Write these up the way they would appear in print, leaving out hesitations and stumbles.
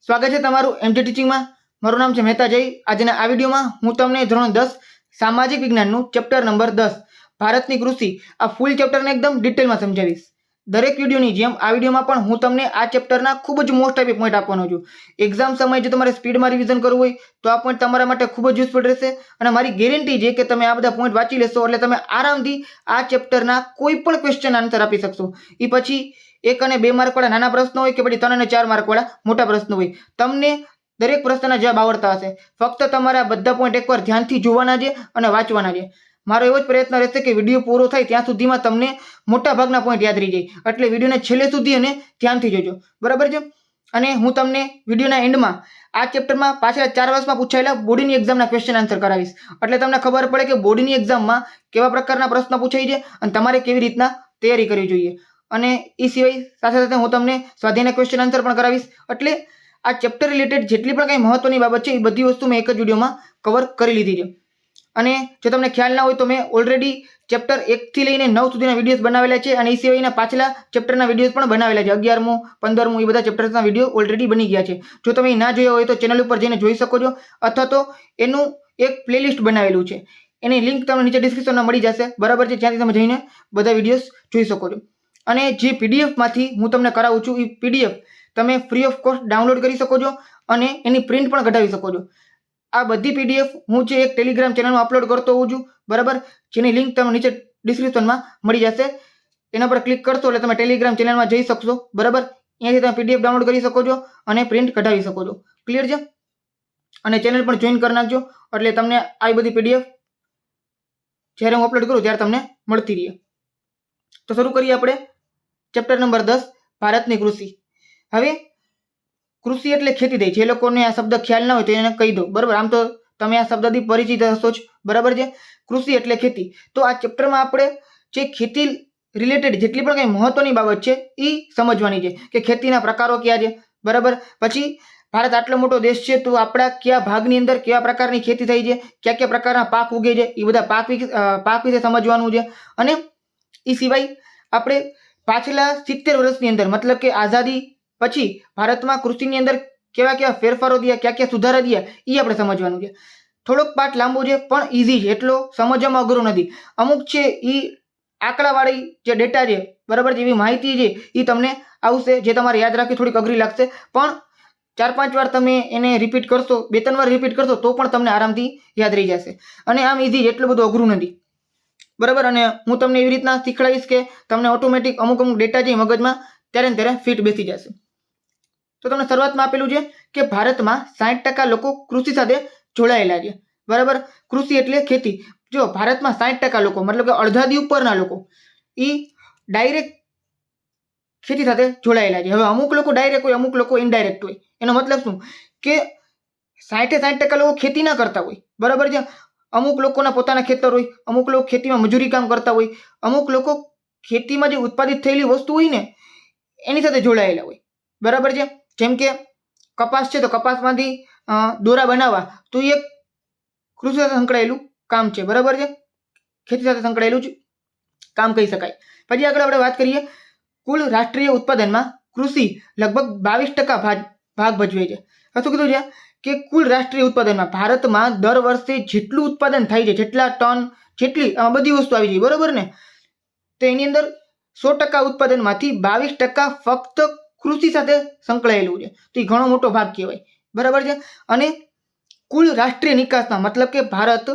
સ્વાગત છે તમારું એમજી ટીચિંગમાં. મારું નામ છે મહેતા જય. આજના આ વિડીયોમાં હું તમને ધોરણ 10 સામાજિક વિજ્ઞાનનું ચેપ્ટર નંબર 10 ભારતની કૃષિ આ ફૂલ ચેપ્ટરને એકદમ ડિટેલમાં સમજાવીશ. દરેક વિડીયોની જેમ આ વિડીયોમાં પણ હું તમને આ ચેપ્ટરના ખૂબ જ મોસ્ટ ટાઈપી પોઈન્ટ આપવાનો છું. એક્ઝામ સમયે જો તમારે સ્પીડમાં રિવિઝન કરવું હોય તો આ પોઈન્ટ તમારા માટે ખૂબ જ યુઝફુલ રહેશે અને મારી ગેરંટી છે કે તમે આ બધા પોઈન્ટ વાંચી લેશો એટલે તમે આરામથી આ ચેપ્ટરના કોઈ પણ ક્વેશ્ચન આન્સર આપી શકશો. એ પછી 1 અને 2 માર્ક વાળા નાના પ્રશ્નો હોય કે પછી 3 અને 4 માર્ક વાળા મોટા પ્રશ્નો હોય, તમને દરેક પ્રશ્નના જવાબ આવડતા હશે. ફક્ત તમારે આ બધા પોઈન્ટ એકવાર ધ્યાનથી જોવાના છે અને વાંચવાના છે. મારો એવો જ પ્રયત્ન રહેશે કે વિડીયો પૂરો થાય ત્યાં સુધીમાં તમને મોટા ભાગના પોઈન્ટ યાદ રહી જાય. એટલે વિડીયોને છેલ્લે સુધી અને ધ્યાનથી જોજો, બરાબર છે. અને હું તમને વિડીયોના એન્ડમાં આ ચેપ્ટરમાં પાછલા 4 વર્ષમાં પૂછાયેલા બોર્ડની એક્ઝામના ક્વેશ્ચન આન્સર કરાવીશ. એટલે તમને ખબર પડે કે બોર્ડની એક્ઝામમાં કેવા પ્રકારના પ્રશ્ન પૂછાય છે અને તમારે કેવી રીતના તૈયારી કરવી જોઈએ. અને એ સિવાય સાથે સાથે હું તમને સ્વાધ્યાયના ક્વેશ્ચન આન્સર પણ કરાવીશ. એટલે આ ચેપ્ટર રિલેટેડ જેટલી પણ કંઈ મહત્વની બાબત છે એ બધી વસ્તુ મેં એક જ વિડીયોમાં કવર કરી લીધી છે. અને જો તમને ખ્યાલ ના હોય તો મેં ઓલરેડી ચેપ્ટર 1 થી લઈને 9 સુધીના વિડીયોઝ બનાવેલા છે અને એ સિવાયના પાછલા ચેપ્ટરના વિડીયોઝ પણ બનાવેલા છે. 11મું 15મું એ બધા ચેપ્ટર્સના વિડીયો ઓલરેડી બની ગયા છે. જો તમે ના જોયા હોય તો ચેનલ ઉપર જઈને જોઈ શકો છો, અથવા તો એનું એક પ્લેલિસ્ટ બનાવેલું છે, એની લિંક તમને નીચે ડિસ્ક્રિપ્શનમાં મળી જશે, બરાબર છે. ત્યાંથી તમે જઈને બધા વિડીયોઝ જોઈ શકો છો. અને જે પીડીએફમાંથી હું તમને કરાવું છું એ પીડીએફ તમે ફ્રી ઓફ કોસ્ટ ડાઉનલોડ કરી શકો છો અને એની પ્રિન્ટ પણ કઢાવી શકો છો. આ બધી પીડીએફ હું જે એક ટેલિગ્રામ ચેનલમાં અપલોડ કરતો હોઉં છું, બરાબર, જેની લિંક તમને નીચે ડિસ્ક્રિપ્શનમાં મળી જશે. એના પર ક્લિક કરશો એટલે તમે ટેલિગ્રામ ચેનલમાં જઈ શકશો, બરાબર. અહીંયાથી તમે પીડીએફ ડાઉનલોડ કરી શકો છો અને પ્રિન્ટ કઢાવી શકો છો. ક્લિયર છે. અને ચેનલ પણ જોઈન કરી નાખજો એટલે તમને આ બધી પીડીએફ જ્યારે હું અપલોડ કરું ત્યારે તમને મળતી રહે. તો શરૂ કરીએ આપણે ચેપ્ટર નંબર 10 ભારતની કૃષિ. હવે કૃષિ એટલે ખેતીદાય. જે લોકોને આ શબ્દ ખ્યાલ ના હોય તો એને કહી દો, બરાબર. આમ તો તમે આ શબ્દથી પરિચિત હશો જ, બરાબર છે. કૃષિ એટલે ખેતી. તો આ ચેપ્ટરમાં આપણે જે ખેતી રિલેટેડ જેટલી પણ કંઈ મહત્વની બાબત છે એ સમજવાની છે કે ખેતીના પ્રકારો કયા છે, બરાબર. પછી ભારત આટલો મોટો દેશ છે તો આપણા કયા ભાગની અંદર કેવા પ્રકારની ખેતી થઈ છે, કયા કયા પ્રકારના પાક ઉગે છે, એ બધા પાક વિશે સમજવાનું છે. અને એ સિવાય આપણે પાછલા 70 વર્ષની અંદર મતલબ કે આઝાદી પછી ભારતમાં કૃષિની અંદર કેવા કેવા ફેરફારો થયા, ક્યાં ક્યાં સુધારા થયા એ આપણે સમજવાનું છે. થોડોક પાઠ લાંબો છે પણ ઇઝી છે, એટલો સમજવામાં અઘરો નથી. અમુક છે એ આંકડાવાળી જે ડેટા છે, બરાબર, જેવી માહિતી છે એ તમને આવશે જે તમારે યાદ રાખવી થોડીક અઘરી લાગશે. પણ 4-5 વાર તમે એને રિપીટ કરશો, 2-3 વાર રિપીટ કરશો તો પણ તમને આરામથી યાદ રહી જશે. અને આમ ઇઝી, એટલું બધું અઘરું નથી, બરાબર. અને હું તમને એવી રીતના શીખવાડીશ કે તમને ઓટોમેટિક અમુક ડેટા છે મગજમાં ત્યારે ને ત્યારે ફિટ બેસી જશે. તો તમને શરૂઆતમાં આપેલું છે કે ભારતમાં 60% લોકો કૃષિ સાથે જોડાયેલા છે, બરાબર. કૃષિ એટલે ખેતી. જો ભારતમાં 60% લોકો મતલબ કે અડધાથી ઉપરના લોકો એ ડાયરેક્ટ ખેતી સાથે જોડાયેલા છે. હવે અમુક લોકો ડાયરેક્ટ હોય, અમુક લોકો ઇનડાયરેક્ટ હોય. એનો મતલબ શું કે 60% લોકો ખેતી ના કરતા હોય, બરાબર છે. અમુક લોકોના પોતાના ખેતર હોય, અમુક લોકો ખેતીમાં મજૂરી કામ કરતા હોય, અમુક લોકો ખેતીમાં જે ઉત્પાદિત થયેલી વસ્તુ હોય ને એની સાથે જોડાયેલા હોય, બરાબર છે. જેમ કે કપાસ છે તો કપાસમાંથી દોરા બનાવવા તો એ એક કૃષિ સાથે સંકળાયેલું કામ છે, બરાબર છે. ખેતી સાથે સંકળાયેલું જ કામ કહી શકાય. પછી આગળ આપણે વાત કરીએ, કુલ રાષ્ટ્રીય ઉત્પાદનમાં કૃષિ લગભગ 22% ભાગ ભજવે છે. શું કીધું છે કે કુલ રાષ્ટ્રીય ઉત્પાદનમાં ભારતમાં દર વર્ષે જેટલું ઉત્પાદન થાય છે, જેટલા ટન, જેટલી બધી વસ્તુ આવી જાય, બરાબર ને, તો એની અંદર 100% ઉત્પાદનમાંથી 22% ફક્ત કૃષિ સાથે સંકળાયેલું છે. તો એ ઘણો મોટો ભાગ કહેવાય, બરાબર છે. અને કુલ રાષ્ટ્રીય નિકાસમાં મતલબ કે ભારત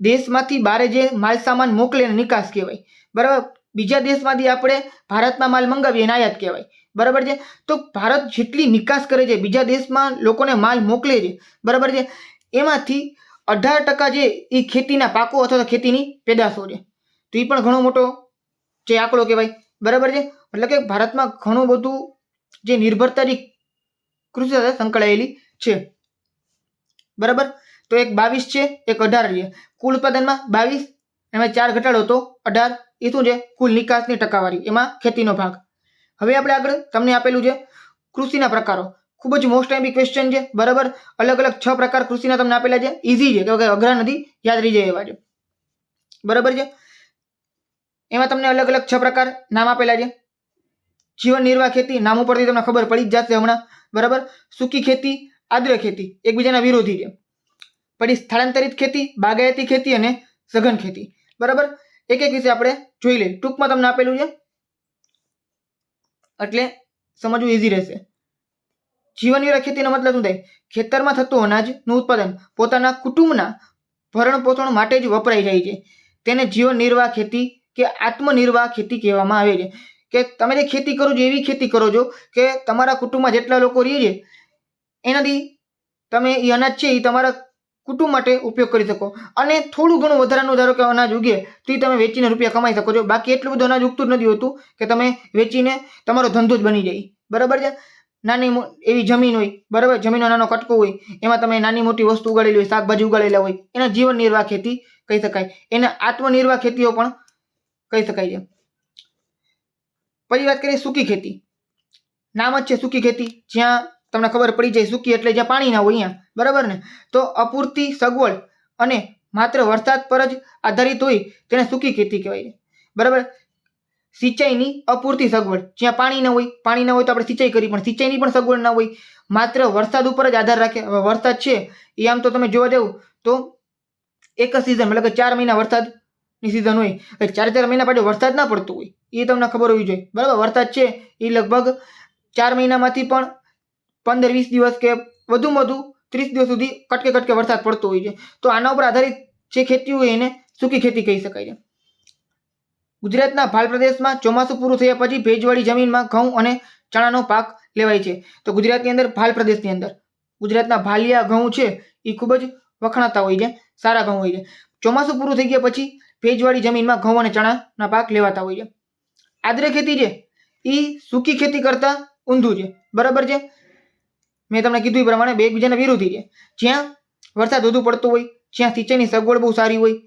દેશમાંથી બહાર જે માલ સામાન મોકલે એને નિકાસ કહેવાય, બરાબર. બીજા દેશમાંથી આપણે ભારતમાં માલ મંગાવીએ એને આયાત કહેવાય, બરાબર છે. તો ભારત જેટલી નિકાસ કરે છે, બીજા દેશમાં લોકોને માલ મોકલે છે, બરાબર છે, એમાંથી 18% જે એ ખેતીના પાકો અથવા તો ખેતીની પેદાશો છે. તો એ પણ ઘણો મોટો જે આંકડો કહેવાય, બરાબર છે. એટલે કે ભારતમાં ઘણું બધું જે નિર્ભરતા જે કૃષિ સાથે સંકળાયેલી છે, બરાબર. તો એક 22 છે, એક 18 છે. કુલ ઉત્પાદનમાં 22, એમાં 4 ઘટાડો તો 18. એ શું છે? કુલ નિકાસની ટકાવારી, એમાં ખેતીનો ભાગ. હવે આપણે આગળ તમને આપેલું છે કૃષિના પ્રકારો. ખૂબ જ મોસ્ટ ટાઈમ ક્વેશ્ચન છે, બરાબર. અલગ અલગ 6 પ્રકાર કૃષિના તમને આપેલા છે. ઇઝી છે, કે અઘરા નથી, યાદ રહી જાય એવા છે, બરાબર છે. એમાં તમને અલગ અલગ 6 પ્રકાર નામ આપેલા છે. જીવન નિર્વાહ ખેતી નામ ઉપરથી તમને ખબર પડી જ જશે હમણાં, બરાબર. સૂકી ખેતી, આદ્ર ખેતી એકબીજાના વિરોધી છે. પછી સ્થળાંતરિત ખેતી, બાગાયતી ખેતી અને સઘન ખેતી, બરાબર. એક એક વિશે આપણે જોઈ લઈએ. ટૂંકમાં તમને આપેલું છે એટલે સમજવું ઈઝી રહેશે. જીવન નિર્વાહ ખેતીનો મતલબ શું થાય? ખેતરમાં થતું અનાજનું ઉત્પાદન પોતાના કુટુંબના ભરણ પોષણ માટે જ વપરાઈ જાય છે. તેને જીવન નિર્વાહ ખેતી કે આત્મનિર્વાહ ખેતી કહેવામાં આવે છે. કે તમે જે ખેતી કરો છો એવી ખેતી કરો છો કે તમારા કુટુંબમાં જેટલા લોકો રહે છે એનાથી તમે એ અનાજ છે એ તમારા કુટુંબ માટે ઉપયોગ કરી શકો. અને થોડું ઘણું વધારાનું ધારો કે અનાજ ઉગે તો એ તમે વેચીને રૂપિયા કમાઈ શકો છો. બાકી એટલું બધું અનાજ ઉગતું જ નથી હોતું કે તમે વેચીને તમારો ધંધો જ બની જાય, બરાબર છે. નાની એવી જમીન હોય, બરાબર, જમીનનો નાનો કટકો હોય, એમાં તમે નાની મોટી વસ્તુ ઉગાડેલી હોય, શાકભાજી ઉગાડેલા હોય, એના જીવન નિર્વાહ ખેતી કહી શકાય. એના આત્મનિર્વાહ ખેતીઓ પણ કહી શકાય છે. પછી વાત કરીએ સૂકી ખેતી. નામ જ છે સૂકી ખેતી, જ્યાં તમને ખબર પડી જાય સૂકી એટલે જ્યાં પાણી ના હોય અહીંયા, બરાબર ને. તો અપૂરતી સગવડ અને માત્ર વરસાદ પર જ આધારિત હોય તેને સૂકી ખેતી કહેવાય છે, બરાબર. સિંચાઈની અપૂરતી સગવડ, જ્યાં પાણી ના હોય તો આપણે સિંચાઈ કરી, પણ સિંચાઈની પણ સગવડ ના હોય, માત્ર વરસાદ ઉપર જ આધાર રાખે. હવે વરસાદ છે એ આમ તો તમે જોવા જાવ તો એક જ સિઝન, મતલબ કે 4 મહિના વરસાદની સિઝન હોય, 4 મહિના પાછળ વરસાદ ના પડતો હોય એ તમને ખબર હોવી જોઈએ, બરાબર. વરસાદ છે એ લગભગ 4 મહિનામાંથી પણ 15-20 દિવસ કે વધુમાં વધુ 30 દિવસ સુધી કટકે વરસાદ પડતો હોય છે. તો આના ઉપર આધારિત જે ખેતી હોય એને સૂકી ખેતી કહી શકાય છે. ગુજરાતના ભાલ પ્રદેશમાં ચોમાસું પૂરું થયા પછી ભેજવાળી જમીનમાં ઘઉં અને ચણાનો પાક લેવાય છે. તો ગુજરાતની અંદર ભાલ પ્રદેશની અંદર ગુજરાતના ભાલિયા ઘઉં છે એ ખૂબ જ વખણાતા હોય છે, સારા ઘઉં હોય છે. ચોમાસું પૂરું થઈ ગયા પછી ભેજવાળી જમીનમાં ઘઉં અને ચણાના પાક લેવાતા હોય છે. આદ્ર ખેતી છે એ સૂકી ખેતી કરતા ઊંધું છે, બરાબર છે. મેં તમને કીધું એ પ્રમાણે બે એકબીજાના વિરોધી છે. જ્યાં વરસાદ વધુ પડતો હોય, જ્યાં સિંચાઈની સગવડ બહુ સારી હોય,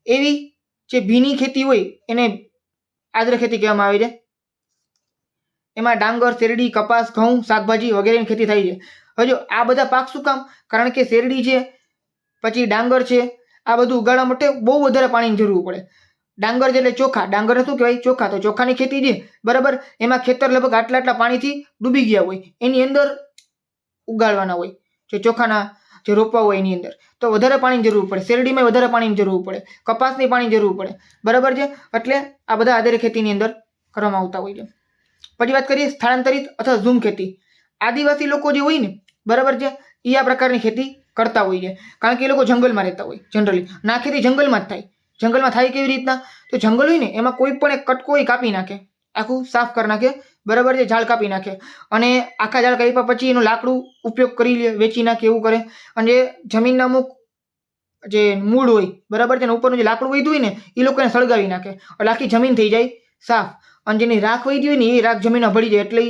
એવી જે ભીની ખેતી હોય એને આદ્ર ખેતી કહેવામાં આવે છે. એમાં ડાંગર, શેરડી, કપાસ, ઘઉં, શાકભાજી વગેરેની ખેતી થાય છે. હવે જો આ બધા પાક શું કામ? કારણ કે શેરડી છે, પછી ડાંગર છે, આ બધું ઉગાડવા માટે બહુ વધારે પાણીની જરૂર પડે. ડાંગર છે એટલે ચોખા, ડાંગરને શું કહેવાય? ચોખા. તો ચોખાની ખેતી છે, બરાબર. એમાં ખેતર લગભગ આટલા પાણીથી ડૂબી ગયા હોય, એની અંદર ઉગાડવાના હોય જે ચોખાના જે રોપવા હોય એની અંદર, તો વધારે પાણીની જરૂર પડે. શેરડીમાં વધારે પાણીની જરૂર પડે, કપાસની પાણીની જરૂર પડે, બરાબર છે. એટલે આ બધા આદ્ર ખેતીની અંદર કરવામાં આવતા હોય છે. પછી વાત કરીએ સ્થળાંતરિત અથવા ઝૂમ ખેતી. આદિવાસી લોકો જે હોય ને, બરાબર છે, એ આ પ્રકારની ખેતી કરતા હોય છે. કારણ કે એ લોકો જંગલમાં રહેતા હોય જનરલી. ના ખેતી જંગલમાં જ થાય. જંગલમાં થાય કેવી રીતના? તો જંગલ હોય ને એમાં કોઈ પણ એક કટકો કાપી નાખે, આખું સાફ કરી નાખે, બરાબર છે, ઝાડ કાપી નાખે, અને આખા ઝાડ કાપ્યા પછી એનું લાકડું ઉપયોગ કરી લે, વેચી નાખે, એવું કરે. અને જમીનના અમુક જે મૂળ હોય, બરાબર છે, ઉપરનું જે લાકડું વધ્યું હોય ને એ લોકો એને સળગાવી નાખે એટલે આખી જમીન થઈ જાય સાફ. અને જેની રાખ વહી હોય ને એ રાખ જમીનમાં ભળી જાય એટલે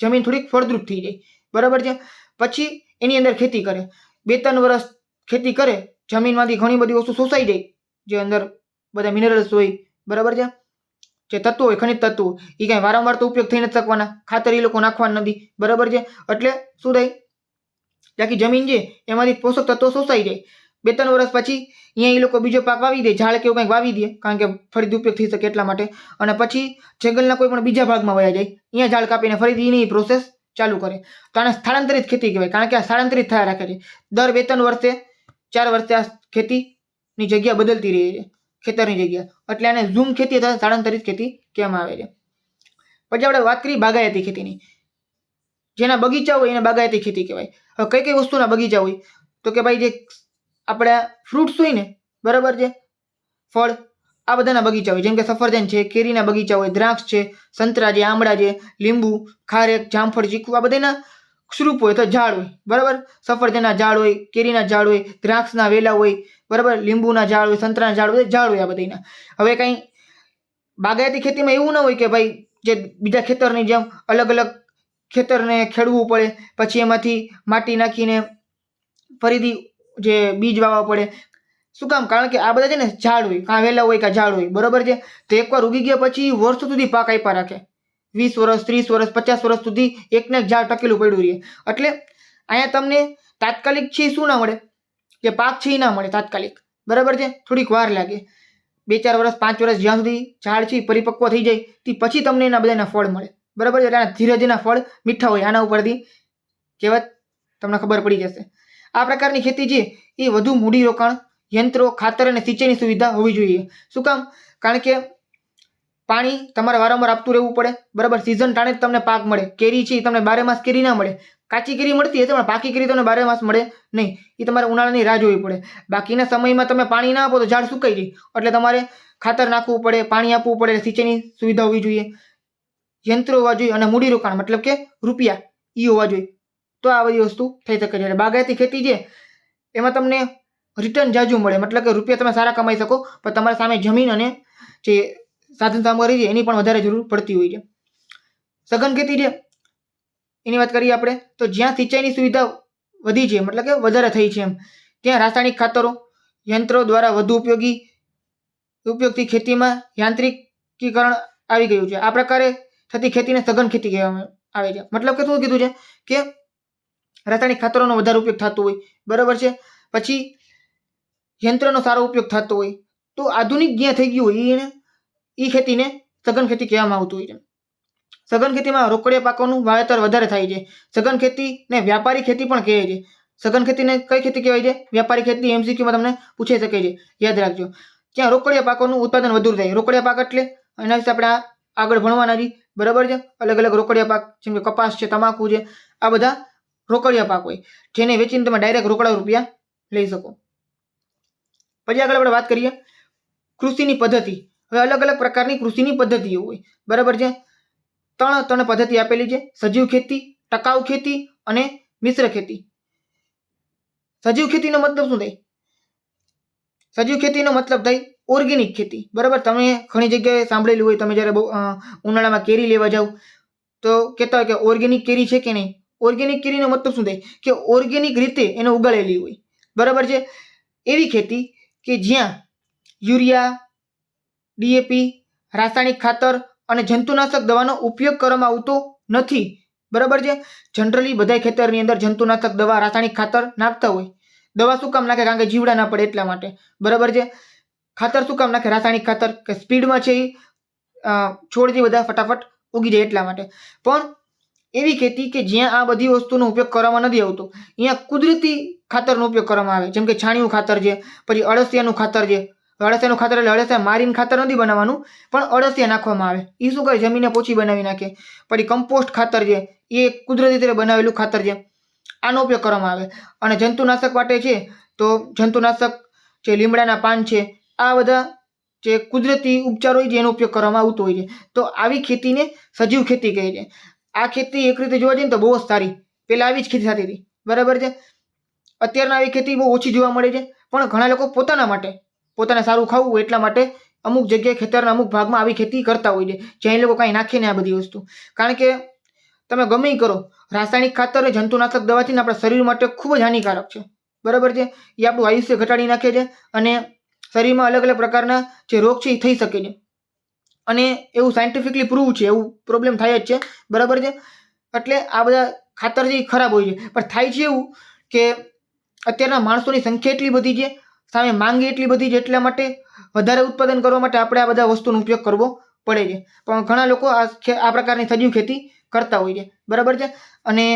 જમીન થોડીક ફળદ્રુપ થઈ જાય, બરાબર છે. પછી એની અંદર ખેતી કરે, 2-3 વર્ષ ખેતી કરે, જમીનમાંથી ઘણી બધી વસ્તુ શોષાઈ જાય, જે અંદર બધા મિનરલ્સ હોય, બરાબર છે, જે તત્વો હોય, ખનિજ તત્વો, એ કાંઈ વારંવાર તો ઉપયોગ થઈ નથી શકવાના, ખાતર એ લોકો નાખવાના નથી, બરાબર છે. એટલે શું થાય? આખી જમીન છે એમાંથી પોષક તત્વો શોષાઈ જાય. 2-3 વર્ષ પછી અહીંયા એ લોકો બીજો પાક વાવી દે, ઝાડ કે એવું કંઈક વાવી દે, કારણ કે ફરીથી ઉપયોગ થઈ શકે એટલા માટે. અને પછી જંગલના કોઈ પણ બીજા ભાગમાં વયા જાય, અહીંયા ઝાડ કાપીને ફરીથી એની પ્રોસેસ ચાલુ કરે. તો આને સ્થળાંતરિત ખેતી કહેવાય, કારણ કે આ સ્થળાંતરિત થયા રાખે છે. દર 2-3 વર્ષે 4 વર્ષે આ ખેતીની જગ્યા બદલતી રહે છે, ખેતરની જગ્યા. એટલે આને ઝૂમ ખેતી અથવા સ્થળાંતરિત ખેતી કહેવામાં આવે છે. પછી આપણે વાત કરીએ બાગાયતી ખેતીની. જેના બગીચા હોય એને બાગાયતી ખેતી કહેવાય. હવે કઈ કઈ વસ્તુના બગીચા હોય? તો કે ભાઈ જે આપણા ફ્રૂટ્સ હોય ને, બરાબર છે, ફળ, આ બધાના બગીચા હોય. જેમ કે સફરજન છે, કેરીના બગીચા હોય, દ્રાક્ષ છે, સંતરા છે, આમળા છે, લીંબુ, ખારેક, જામફળ, ચીકુ, આ બધાના સ્વરૂપ હોય તો ઝાડ હોય, બરાબર. સફરજનના ઝાડ હોય, કેરીના ઝાડ હોય, દ્રાક્ષના વેલા હોય, બરાબર, લીંબુના ઝાડ હોય, સંતરાના ઝાડ હોય, ઝાડ હોય આ બધાના. હવે કંઈ બાગાયતી ખેતીમાં એવું ના હોય કે ભાઈ જે બીજા ખેતરની જેમ અલગ અલગ ખેતરને ખેડવું પડે, પછી એમાંથી માટી નાખીને ફરીથી જે બીજ વાવવા પડે. શું કામ? કારણ કે આ બધા છે ને ઝાડ હોય, કાં વેલા હોય કાં ઝાડ હોય, બરાબર છે. તો એકવાર ઉગી ગયા પછી વર્ષો સુધી પાક આપ્યા રાખે, 20 વર્ષ, 30 વર્ષ, 50 વર્ષ સુધી એકને એક ઝાડ ટકેલું પડ્યું રહે. એટલે અહીંયા તમને તાત્કાલિક છે શું ના મળે? જે પાક છે એ ના મળે તાત્કાલિક, બરાબર છે, થોડીક વાર લાગે. 2-4 વર્ષ, 5 વર્ષ, જ્યાં સુધી ઝાડ છે પરિપક્વ થઈ જાય તે પછી તમને એના બધાના ફળ મળે, બરાબર છે. એટલે આના ધીરજના ફળ મીઠા હોય, આના ઉપરથી કહેવત તમને ખબર પડી જશે. આ પ્રકારની ખેતી છે એ વધુ મૂડીરોકાણ, યંત્રો, ખાતર અને સિંચાઈની સુવિધા હોવી જોઈએ. શું કામ? કારણ કે પાણી તમારે વારંવાર આપતું રહેવું પડે. બરાબર, સિઝન ટાણે જ તમને પાક મળે. કેરી છે એ તમને 12 માસ કેરી ના મળે. કાચી કેરી મળતી હશે પણ પાકી કેરી તમને 12 માસ મળે નહીં. એ તમારે ઉનાળાની રાહ જોવી પડે. બાકીના સમયમાં તમે પાણી ના આપો તો ઝાડ સુકાઈ જાય. એટલે તમારે ખાતર નાખવું પડે, પાણી આપવું પડે, સિંચાઈની સુવિધા હોવી જોઈએ, યંત્રો હોવા જોઈએ અને મૂડીરોકાણ મતલબ કે રૂપિયા એ હોવા જોઈએ. તો આ બધી વસ્તુ થઈ શકે છે. એટલે બાગાયતી ખેતી છે એમાં તમને રિટર્ન જાજુ મળે, મતલબ કે રૂપિયા તમે સારા કમાઈ શકો, પણ તમારી સામે જમીન અને જે સાધન સામગ્રી છે એની પણ વધારે જરૂર પડતી હોય છે. સઘન ખેતી છે એની વાત કરીએ આપણે તો જ્યાં સિંચાઈની સુવિધા વધી છે, મતલબ કે વધારે થઈ છે એમ, ત્યાં રાસાયણિક ખાતરો, યંત્રો દ્વારા વધુ ઉપયોગથી ખેતીમાં યાંત્રિકીકરણ આવી ગયું છે. આ પ્રકારે થતી ખેતીને સઘન ખેતી કહેવામાં આવે છે. મતલબ કે શું કીધું છે કે રાસાયણિક ખાતરોનો વધારે ઉપયોગ થતો હોય, બરાબર છે, પછી યંત્રનો સારો ઉપયોગ થતો હોય, તો આધુનિક જ્યાં થઈ ગયું હોય એ ખેતીને સઘન ખેતી કહેવામાં આવતું હોય છે. સઘન ખેતીમાં રોકડિયા પાકોનું વાવેતર વધારે થાય છે. સઘન ખેતીને વ્યાપારી ખેતી પણ કહે છે. સઘન ખેતીને કઈ ખેતી કહેવાય છે? વ્યાપારી ખેતી. MCQમાં તમને પૂછાઈ શકે છે, યાદ રાખજો. ત્યાં રોકડિયા પાકોનું ઉત્પાદન વધુ થાય. રોકડિયા પાક એટલે એના વિશે આપણે આગળ ભણવાના છીએ, બરાબર છે. અલગ અલગ રોકડિયા પાક જેમ કે કપાસ છે, તમાકુ છે, આ બધા રોકડિયા પાક હોય જેને વેચીને તમે ડાયરેક્ટ રોકડા રૂપિયા લઈ શકો. પછી આગળ આપણે વાત કરીએ કૃષિની પદ્ધતિ. હવે અલગ અલગ પ્રકારની કૃષિની પદ્ધતિઓ હોય, બરાબર છે. ત્રણ પદ્ધતિ આપેલી છે: સજીવ ખેતી, ટકાઉ ખેતી અને મિશ્ર ખેતી. સજીવ ખેતીનો મતલબ શું થાય? સજીવ ખેતીનો મતલબ થાય ઓર્ગેનિક ખેતી, બરાબર. તમે ઘણી જગ્યાએ સાંભળેલું હોય, તમે જ્યારે ઉનાળામાં કેરી લેવા જાવ તો કહેતા હોય કે ઓર્ગેનિક કેરી છે કે નહીં. ઓર્ગેનિક કેરીનો મતલબ શું થાય કે ઓર્ગેનિક રીતે એને ઉગાડેલી હોય, બરાબર છે. એવી ખેતી કે જ્યાં યુરિયા, DAP, રાસાયણિક ખાતર અને જંતુનાશક દવાનો ઉપયોગ કરવામાં આવતો નથી, બરાબર છે. જનરલી બધા ખેતરની અંદર જંતુનાશક દવા, રાસાયણિક ખાતર નાખતા હોય. દવા શું કામ નાખે? કારણ કે જીવડા ના પડે એટલા માટે, બરાબર છે. ખાતર શું કામ નાખે? રાસાયણિક ખાતર કે સ્પીડમાં છે છોડ જે બધા ફટાફટ ઉગી જાય એટલા માટે. પણ એવી ખેતી કે જ્યાં આ બધી વસ્તુનો ઉપયોગ કરવામાં નથી આવતો, અહીંયા કુદરતી ખાતરનો ઉપયોગ કરવામાં આવે, જેમ કે છાણિયું ખાતર છે, પછી અળસિયાનું ખાતર છે. અળસિયાનું ખાતર એટલે અળસિયા મારીને ખાતર નથી બનાવવાનું, પણ અળસિયા નાખવામાં આવે. એ શું કરે? જમીનને પોચી બનાવી નાખે. પછી કમ્પોસ્ટ ખાતર છે, એ કુદરતી રીતે બનાવેલું ખાતર છે, આનો ઉપયોગ કરવામાં આવે. અને જંતુનાશક માટે છે તો જંતુનાશક જે લીમડાના પાન છે, આ બધા જે કુદરતી ઉપચારો હોય છે એનો ઉપયોગ કરવામાં આવતો હોય છે. તો આવી ખેતીને સજીવ ખેતી કહે છે. આ ખેતી એક રીતે જોવા જઈએ ને તો બહુ જ સારી. પહેલા આવી જ ખેતી થતી હતી, બરાબર છે. અત્યારના આવી ખેતી બહુ ઓછી જોવા મળે છે, પણ ઘણા લોકો પોતાના માટે, પોતાને સારું ખાવું હોય એટલા માટે અમુક જગ્યાએ ખેતરના અમુક ભાગમાં આવી ખેતી કરતા હોય છે, જ્યાં એ લોકો કાંઈ નાખે ને આ બધી વસ્તુ. કારણ કે તમે ગમે એ કરો, રાસાયણિક ખાતર અને જંતુનાશક દવાથી આપણા શરીર માટે ખૂબ જ હાનિકારક છે, બરાબર છે. એ આપણું આયુષ્ય ઘટાડી નાખે છે અને શરીરમાં અલગ અલગ પ્રકારના જે રોગ છે એ થઈ શકે છે. અને એવું સાયન્ટિફિકલી પ્રૂવ છે, એવું પ્રોબ્લેમ થાય જ છે, બરાબર છે. એટલે આ બધા ખાતર જે ખરાબ હોય છે, પણ થાય છે એવું કે અત્યારના માણસોની સંખ્યા એટલી બધી છે, સામે માંગ એટલી બધી છે, એટલા માટે વધારે ઉત્પાદન કરવા માટે આપણે આ બધા વસ્તુનો ઉપયોગ કરવો પડે છે. પણ ઘણા લોકો આ પ્રકારની સજીવ ખેતી કરતા હોય છે, બરાબર છે. અને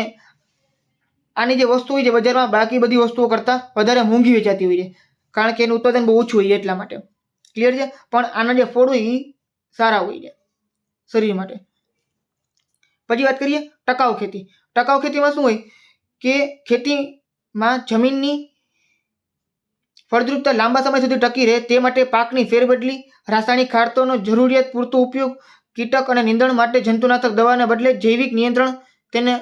આની જે વસ્તુ હોય છે બજારમાં બાકી બધી વસ્તુઓ કરતાં વધારે મોંઘી વેચાતી હોય છે, કારણ કે એનું ઉત્પાદન બહુ ઓછું હોય એટલા માટે. ક્લિયર છે. પણ આના જે ફળ હોય એ સારા હોય છે શરીર માટે. પછી વાત કરીએ ટકાઉ ખેતી. ટકાઉ ખેતીમાં શું હોય કે ખેતીમાં જમીનની ફળદ્રુપતા લાંબા સમય સુધી ટકી રહે તે માટે પાકની ફેરબદલી, રાસાયણિક ખાતરનો જરૂરિયાત પૂરતો ઉપયોગ, કીટક અને નીંદણ માટે જંતુનાશક દવાને બદલે જૈવિક નિયંત્રણ, તેને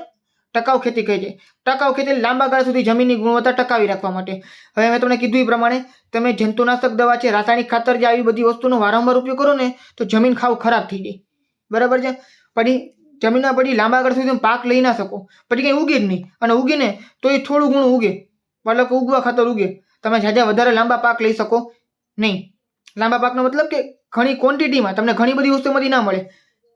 ટકાઉ ખેતી કહે છે. ટકાઉ ખેતી લાંબા ગાળા સુધી જમીનની ગુણવત્તા ટકાવી રાખવા માટે. હવે મેં તમને કીધું એ પ્રમાણે તમે જંતુનાશક દવા છે, રાસાયણિક ખાતર છે, આવી બધી વસ્તુનો વારંવાર ઉપયોગ કરો ને તો જમીન ખાવ ખરાબ થઈ જાય, બરાબર છે. પછી જમીનમાં પછી લાંબા ગાળા સુધી તમે પાક લઈ ના શકો, પછી કંઈ ઉગે જ નહીં, અને ઉગે ને તો એ થોડું ઘણું ઉગે, મતલબ કે ઉગવા ખાતર ઉગે. તમે જ્યાં વધારે લાંબા પાક લઈ શકો નહીં. લાંબા પાકનો મતલબ કે ઘણી ક્વોન્ટિટીમાં તમને ઘણી બધી વસ્તુમાંથી ના મળે,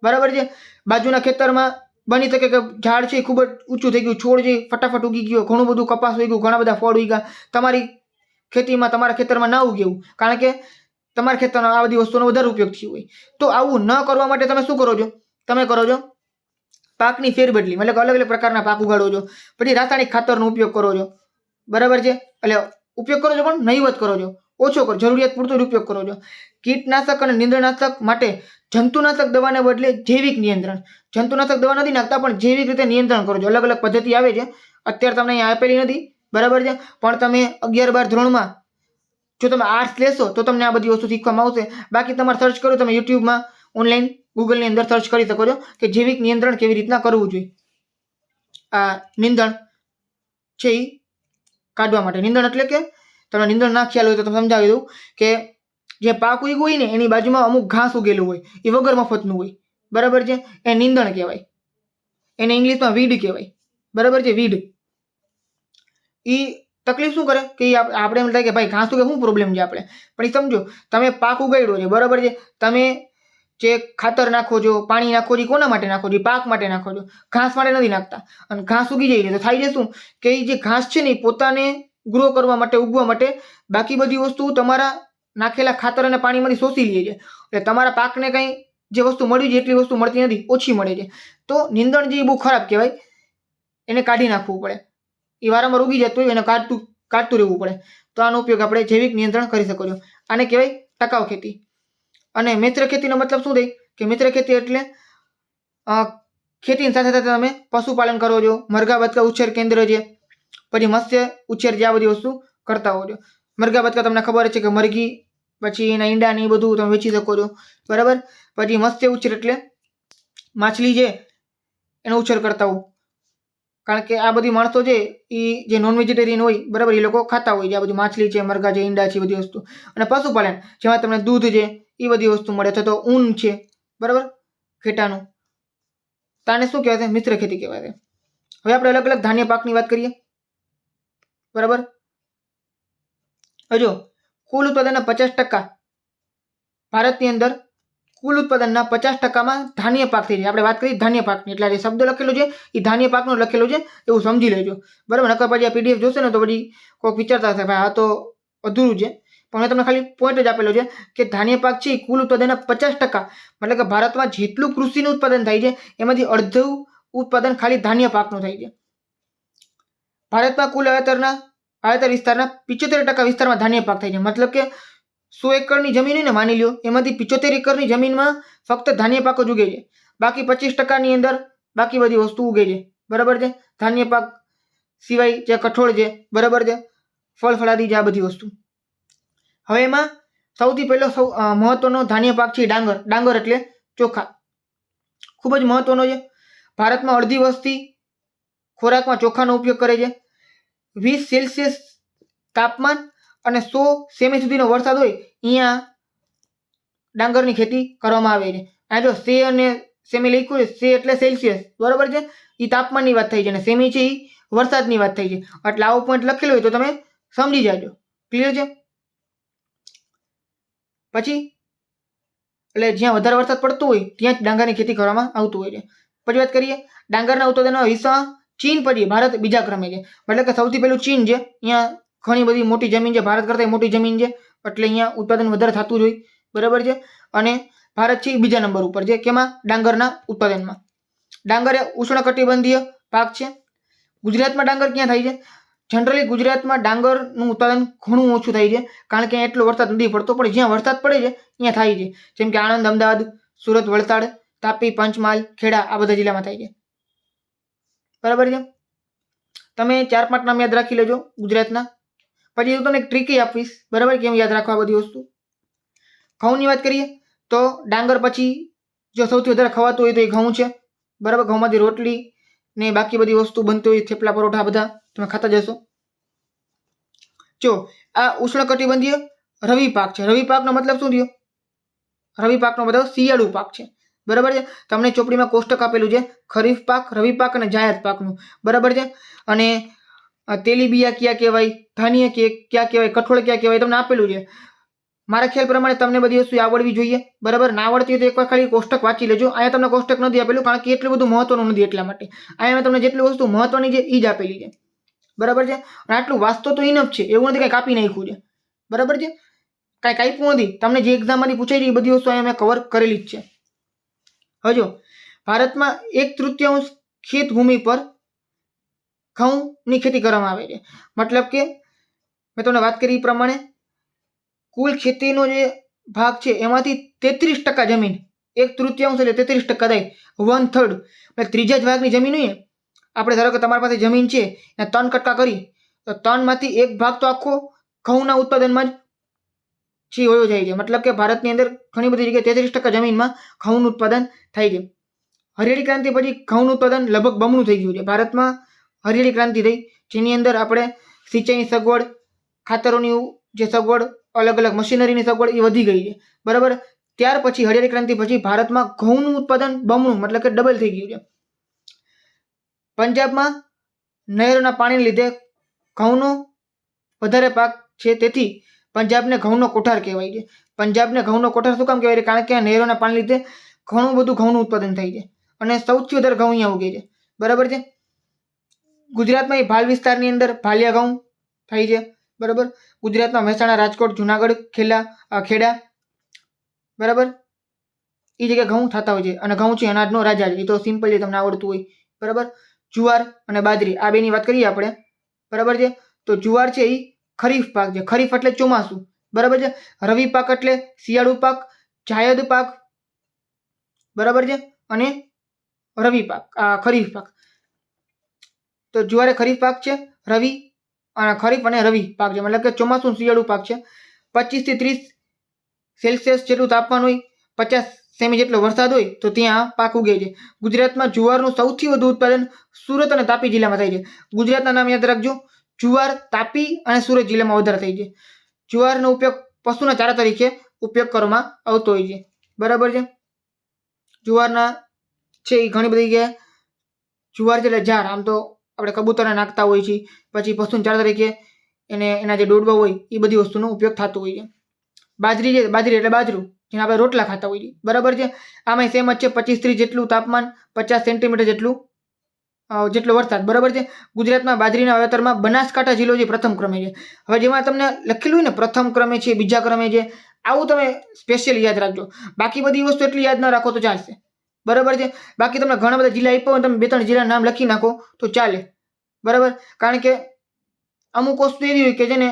બરાબર છે. બાજુના ખેતરમાં બની શકે કે ઝાડ છે ખૂબ જ ઊંચું થઈ ગયું, છોડ છે ફટાફટ ઉગી ગયો, ઘણું બધું કપાસ ઉગ્યું, ઘણા બધા ફળ ઉગ્યા. તમારી ખેતીમાં, તમારા ખેતરમાં ના ઉગે એવું, કારણ કે તમારા ખેતરમાં આ બધી વસ્તુનો વધારે ઉપયોગ થયો હોય. તો આવું ન કરવા માટે તમે શું કરો છો? તમે કરો છો પાકની ફેરબદલી, મતલબ અલગ અલગ પ્રકારના પાક ઉગાડો છો. પછી રાસાયણિક ખાતરનો ઉપયોગ કરો છો, બરાબર છે. એટલે ઉપયોગ કરો છો પણ નહીવત કરો છો, ઓછો કરો, જરૂરિયાત પૂરતો જ ઉપયોગ કરો છો. કીટનાશક અને નીંદણનાશક માટે જંતુનાશક દવાને બદલે જૈવિક નિયંત્રણ, જંતુનાશક દવા નથી નાખતા પણ જૈવિક રીતે નિયંત્રણ કરો છો. અલગ અલગ પદ્ધતિ આવે છે, અત્યારે તમને અહીંયા આપેલી નથી, બરાબર છે. પણ તમે 11-12 ધોરણમાં જો તમે આર્ટ્સ લેશો તો તમને આ બધી વસ્તુ શીખવામાં આવશે. બાકી તમારે સર્ચ કરો, તમે યુટ્યુબમાં, ઓનલાઈન, ગૂગલની અંદર સર્ચ કરી શકો છો કે જૈવિક નિયંત્રણ કેવી રીતના કરવું જોઈએ. આ નિંદણ છે એ કાઢવા માટે. નિંદણ એટલે કે તમને નિંદણ ના ખ્યાલ હોય તો તમે સમજાવી દઉં કે જે પાક ઉગ્યું હોય ને એની બાજુમાં અમુક ઘાસ ઉગેલું હોય, એ વગર મફતનું હોય, બરાબર છે. એ નિંદણ કહેવાય, એને ઇંગ્લિશમાં વીડ કહેવાય, બરાબર છે. વીડ એ તકલીફ શું કરે કે આપણે એમ થાય કે ભાઈ ઘાસ ઉગે શું પ્રોબ્લેમ છે આપણે, પણ એ સમજો તમે પાક ઉગાડ્યો છે, બરાબર છે. તમે જે ખાતર નાખો છો, પાણી નાખો છો, કોના માટે નાખો છો? પાક માટે નાખો છો, ઘાસ માટે નથી નાખતા. અને ઘાસ ઉગી જાય છે તો થાય છે શું કે એ જે ઘાસ છે ને એ પોતાને ગ્રો કરવા માટે, ઉગવા માટે બાકી બધી વસ્તુ તમારા નાખેલા ખાતર અને પાણીમાંથી શોષી લે છે. એટલે તમારા પાકને કંઈ જે વસ્તુ મળી છે એટલી વસ્તુ મળતી નથી, ઓછી મળે છે. તો નિંદણ જે બહુ ખરાબ કહેવાય, એને કાઢી નાખવું પડે. એ વારંવાર ઉગી જતું હોય એને કાઢતું રહેવું પડે. તો આનો ઉપયોગ આપણે જૈવિક નિયંત્રણ કરી શકો છો. આને કહેવાય ટકાઉ ખેતી. અને મિત્ર ખેતીનો મતલબ શું થાય કે મિત્ર ખેતી એટલે ખેતીની સાથે સાથે તમે પશુપાલન કરો છો, મરઘા બતકા ઉછેર કેન્દ્ર છે, પછી મત્સ્ય ઉછેર જે આ બધી વસ્તુ કરતા હો છો. મરઘા બતકા તમને ખબર છે કે મરઘી, પછી એના ઈંડા ને એ બધું તમે વેચી શકો છો, બરાબર. પછી મત્સ્ય ઉછેર એટલે માછલી છે એનો ઉછેર કરતા હો. કારણ કે આ બધી માણસો છે એ જે નોન વેજીટેરિયન હોય, બરાબર, એ લોકો ખાતા હોય છે આ બધી માછલી છે, મરઘા છે, ઈંડા છે, બધી વસ્તુ. અને પશુપાલન જેમાં તમને દૂધ છે એ બધી વસ્તુ મળે, અથવા તો ઊન છે, બરાબર, ઘેટાનું. તો આને શું કહેવાય છે? મિશ્ર ખેતી કહેવાય છે. હવે આપણે અલગ અલગ ધાન્ય પાકની વાત કરીએ, બરાબર. હજો કુલ ઉત્પાદનના 50% ભારતની અંદર કુલ ઉત્પાદનના 50%માં ધાન્ય પાક થઈ જાય. આપણે વાત કરીએ ધાન્ય પાકની, એટલે જે શબ્દ લખેલો છે એ ધાન્ય પાકનો લખેલો છે એવું સમજી લેજો, બરાબર. નકર પછી આ પીડીએફ જોશે ને તો પછી કોઈક વિચારતા હશે ભાઈ આ તો અધૂરું છે. પણ મેં તમને ખાલી પોઈન્ટ જ આપેલો છે કે ધાન્ય પાક છે એ કુલ ઉત્પાદનના 50%, મતલબ કે ભારતમાં જેટલું કૃષિનું ઉત્પાદન થાય છે એમાંથી અડધું ઉત્પાદન ખાલી ધાન્ય પાકનું થાય છે. ભારતમાં કુલ વાવેતર વિસ્તારના 75% વિસ્તારમાં ધાન્ય પાક થાય છે. મતલબ કે 100 એકરની જમીન હોય ને માની લ્યો, એમાંથી 75 એકરની જમીનમાં ફક્ત ધાન્ય પાક જ ઉગે છે. બાકી 25%ની અંદર બાકી બધી વસ્તુ ઉગે છે, બરાબર છે. ધાન્ય પાક સિવાય જે કઠોળ છે, બરાબર છે, ફળ ફળાદી છે, આ બધી વસ્તુ. હવે એમાં સૌથી પહેલો મહત્વનો ધાન્ય પાક છે ડાંગર. ડાંગર એટલે ચોખા, ખૂબ જ મહત્વનો છે. ભારતમાં અડધી વસ્તી ખોરાકમાં ચોખાનો ઉપયોગ કરે છે. 20 સેલ્સિયસ તાપમાન અને 100 સેમી સુધીનો વરસાદ હોય અહીંયા ડાંગરની ખેતી કરવામાં આવે છે. આ જો સે અને સેમી લખ્યું છે, સે એટલે સેલ્સિયસ, બરાબર છે, એ તાપમાનની વાત થઈ છે, અને સેમી છે એ વરસાદની વાત થઈ છે. એટલે આવો પોઈન્ટ લખેલો હોય તો તમે સમજી જાજો. ક્લિયર છે? પછી એટલે જ્યાં વધારે વરસાદ પડતો હોય ત્યાં જ ડાંગરની ખેતી કરવામાં આવતું હોય છે. પછી વાત કરીએ ડાંગરના ઉત્પાદનના હિસ્સા ચીન પછી ભારત બીજા ક્રમે છે. મતલબ કે સૌથી પહેલું ચીન છે, અહીંયા ઘણી બધી મોટી જમીન છે, ભારત કરતાં મોટી જમીન છે, એટલે અહીંયા ઉત્પાદન વધારે થતું જ હોય, બરાબર છે. અને ભારત છે બીજા નંબર ઉપર છે કેમાં? ડાંગરના ઉત્પાદનમાં. ડાંગર એ ઉષ્ણકટિબંધીય પાક છે. ગુજરાતમાં ડાંગર ક્યાં થાય છે? જનરલી ગુજરાતમાં ડાંગરનું ઉત્પાદન ઘણું ઓછું થાય છે, કારણ કે એટલો વરસાદ નથી પડતો. પણ જ્યાં વરસાદ પડે છે ત્યાં થાય છે, જેમ કે આણંદ, અમદાવાદ, સુરત, વલસાડ, તાપી, પંચમહાલ, ખેડા, આ બધા જિલ્લામાં થાય છે, બરાબર છે. તમે 4-5 નામ યાદ રાખી લેજો ગુજરાતના. પછી હું તમને એક ટ્રીકી આપીશ, બરાબર, કેમ યાદ રાખવા આ બધી વસ્તુ. ઘઉંની વાત કરીએ તો ડાંગર પછી જો સૌથી વધારે ખવાતું હોય તો એ ઘઉં છે, બરાબર. ઘઉંમાંથી રોટલી ને બાકી બધી વસ્તુ બનતી હોય, થેપલા, પરોઠા, બધા તમે ખાતા જશો. જો આ ઉષ્ણકટિબંધીય રવિ પાક છે. રવિ પાકનો મતલબ શું થયો? રવિ પાકનો મતલબ શિયાળુ પાક છે, બરાબર છે. તમને ચોપડીમાં કોષ્ટક આપેલું છે ખરીફ પાક, રવિ પાક અને જાયદ પાકનું, બરાબર છે. અને તેલીબિયા ક્યાં કહેવાય, ધાન્ય ક્યાં કહેવાય, કઠોળ ક્યાં કહેવાય, તમને આપેલું છે. મારા ખ્યાલ પ્રમાણે તમને બધી વસ્તુ આવડવી જોઈએ, બરાબર. ના આવડતી હોય તો એકવાર ખાલી કોષ્ટક વાંચી લેજો. અહીંયા તમને કોષ્ટક નથી આપેલું કારણ કે એટલું બધું મહત્વનું નથી, એટલા માટે અહીંયા તમને જેટલી વસ્તુ મહત્વની છે એ જ આપેલી છે, બરાબર છે. અને આટલું વાંચતો તો ઇનફ છે, એવું નથી કંઈ કાપી નાખ્યું છે, બરાબર છે. કાંઈ કાપ્યું નથી. તમને જે એક્ઝામમાંથી પૂછાય છે એ બધી વસ્તુ અહીંયા મેં કવર કરેલી જ છે. હવે જો ભારતમાં 1/3 ખેત ભૂમિ પર ઘઉંની ખેતી કરવામાં આવે છે. મતલબ કે મેં તમને વાત કરી એ પ્રમાણે કુલ ખેતીનો જે ભાગ છે એમાંથી 33% જમીન, 1/3 એટલે 33% થાય, 1/3 એટલે ત્રીજા જ ભાગની જમીન હોય. આપણે ધારો કે તમારી પાસે જમીન છે એને 3 કટકા કરી તો 3માંથી 1 ભાગ તો આખો ઘઉંના ઉત્પાદનમાં જ વયો જાય છે. મતલબ કે ભારતની અંદર ઘણી બધી જગ્યાએ 33% જમીનમાં ઘઉંનું ઉત્પાદન થાય છે. હરિયાળી ક્રાંતિ પછી ઘઉંનું ઉત્પાદન લગભગ બમણું થઈ ગયું છે. ભારતમાં હરિયાળી ક્રાંતિ થઈ જેની અંદર આપણે સિંચાઈની સગવડ, ખાતરોની જે સગવડ, અલગ અલગ મશીનરીની સગવડ એ વધી ગઈ છે. બરાબર. ત્યાર પછી હરિયાળી ક્રાંતિ પછી ભારતમાં ઘઉંનું ઉત્પાદન બમણું મતલબ કે ડબલ થઈ ગયું છે. પંજાબમાં નહેરોના પાણીને લીધે ઘઉંનો વધારે પાક છે, તેથી પંજાબને ઘઉંનો કોઠાર કહેવાય છે. પંજાબને ઘઉંનો કોઠાર શું કામ કહેવાય છે? કારણ કે આ નહેરોના પાણી લીધે ઘણું બધું ઘઉંનું ઉત્પાદન થાય છે અને સૌથી વધારે ઘઉં અહીંયા ઉગે છે. બરાબર છે. ગુજરાતમાં ભાલ વિસ્તારની અંદર ભાલિયા ઘઉં થાય છે. બરાબર. ગુજરાતમાં મહેસાણા, રાજકોટ, જુનાગઢ, ખેડા, બરાબર, એ જગ્યાએ ઘઉં થતા હોય છે અને ઘઉં છે અનાજનો રાજા છે. એ તો સિમ્પલ છે, તમને આવડતું હોય. બરાબર. જુવાર અને બાજરી આ બેની વાત કરીએ આપણે. બરાબર છે. તો જુવાર છે એ ખરીફ પાક છે. ખરીફ એટલે ચોમાસું. બરાબર છે. રવિ પાક એટલે શિયાળુ પાક, જાયદ પાક, બરાબર છે, અને રવિ પાક, ખરીફ પાક. તો જુવાર એ ખરીફ પાક છે, ખરીફ અને રવિ પાક છે. મતલબ કે ચોમાસું શિયાળુ પાક છે. 25 થી 30 સેલ્સિયસ જેટલું તાપમાન હોય, 50 સેમી જેટલો વરસાદ હોય તો ત્યાં પાક ઉગે છે. ગુજરાતમાં જુવારનું સૌથી વધુ ઉત્પાદન સુરત અને તાપી જિલ્લામાં થાય છે. ગુજરાતના નામ યાદ રાખજો. જુવાર, તાપી અને સુરત જિલ્લામાં વધારે થાય છે. જુવારનો ઉપયોગ પશુના ચારા તરીકે ઉપયોગ કરવામાં આવતો હોય છે. બરાબર છે. જુવારના છે એ ઘણી બધી જગ્યાએ જુવાર છે એટલે ઝાડ, આમ તો આપણે કબૂતરને નાખતા હોઈએ છીએ, પછી પશુના ચારા તરીકે એના જે ડોડવા હોય એ બધી વસ્તુનો ઉપયોગ થતો હોય છે. બાજરી છે, બાજરી એટલે બાજરું, જેને આપણે રોટલા ખાતા હોઈએ. બરાબર છે. આમાં સેમ જ છે. 25-30 જેટલું તાપમાન, 50 સેન્ટીમીટર જેટલો વરસાદ. બરાબર છે. ગુજરાતમાં બાજરીના વાવેતરમાં બનાસકાંઠા જિલ્લો જે પ્રથમ ક્રમે છે. હવે જેમાં તમને લખેલું હોય ને પ્રથમ ક્રમે છે, બીજા ક્રમે છે, આવું તમે સ્પેશિયલ યાદ રાખજો. બાકી બધી વસ્તુ એટલી યાદ ના રાખો તો ચાલશે. બરાબર છે. બાકી તમને ઘણા બધા જિલ્લા આપ્યા હોય, તમે 2-3 જિલ્લાના નામ લખી નાખો તો ચાલે. બરાબર. કારણ કે અમુક વસ્તુ એવી હોય કે જેને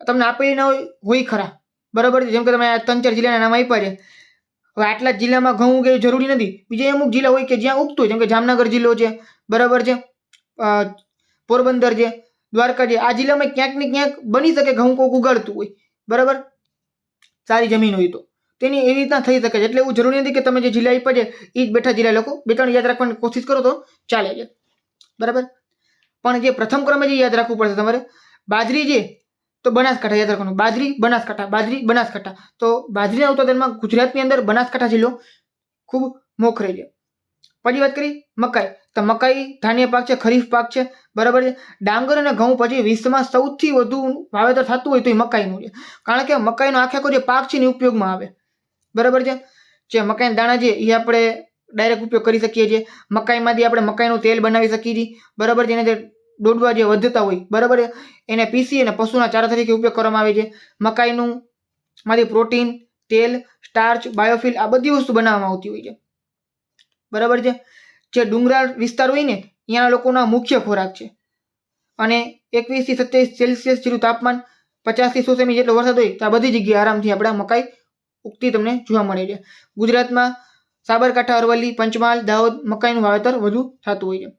તમને આપેલી ના હોય ખરા. બરાબર છે. જેમ કે તમે 3-4 જિલ્લાના નામ આપ્યા છે. હવે આટલા જિલ્લામાં ઘઉં ઉગે જરૂરી નથી. બીજા અમુક જિલ્લા હોય કે જ્યાં ઉગતું હોય, જેમ કે જામનગર જિલ્લો છે, બરાબર છે, પોરબંદર છે, દ્વારકા છે. આ જિલ્લામાં ક્યાંક ને ક્યાંક બની શકે ઘઉં કોક ઉગાડતું હોય. બરાબર. સારી જમીન હોય તો તેની એવી રીતના થઈ શકે છે. એટલે એવું જરૂરી નથી કે તમે જે જિલ્લા આપ્યા છે એ જ બેઠા જિલ્લા લખો. 2-3 યાદ રાખવાની કોશિશ કરો તો ચાલે છે. બરાબર. પણ જે પ્રથમ ક્રમે જે યાદ રાખવું પડશે તમારે, બાજરી છે તો બનાસકાંઠા યાદ રાખવાનું. બાજરી બનાસકાંઠા, બાજરી બનાસકાંઠા. તો બાજરીના ઉત્પાદનમાં ગુજરાતની અંદર બનાસકાંઠા જિલ્લો ખૂબ મોખરે છે. પછી વાત કરી મકાઈ. તો મકાઈ ધાન્ય પાક છે, ખરીફ પાક છે. બરાબર છે. ડાંગર અને ઘઉં પછી વિશ્વમાં સૌથી વધુ વાવેતર થતું હોય તો એ મકાઈનું છે. કારણ કે મકાઈનો આખો જે પાક છે ને ઉપયોગમાં આવે. બરાબર છે. જે મકાઈના દાણા છે એ આપણે ડાયરેક્ટ ઉપયોગ કરી શકીએ છીએ. મકાઈમાંથી આપણે મકાઈનું તેલ બનાવી શકીએ છીએ. બરાબર છે. એને જે ડોડવા જે વધતા હોય, બરાબર, એને પીસી અને પશુના ચારા તરીકે ઉપયોગ કરવામાં આવે છે. મકાઈનું માંથી પ્રોટીન, તેલ, સ્ટાર્ચ, બાયોફિલ આ બધી વસ્તુ બનાવવામાં આવતી હોય છે. બરાબર છે. જે ડુંગરાળ વિસ્તાર હોય ને અહીંયાના લોકોના મુખ્ય ખોરાક છે. અને 21 થી 27 સેલ્સિયસ જેટલું તાપમાન, 50 થી 100 સેમી જેટલો વરસાદ હોય તો આ બધી જગ્યાએ આરામથી આપણે મકાઈ ઉગતી તમને જોવા મળે છે. ગુજરાતમાં સાબરકાંઠા, અરવલ્લી, પંચમહાલ, દાહોદ મકાઈનું વાવેતર વધુ થતું હોય છે.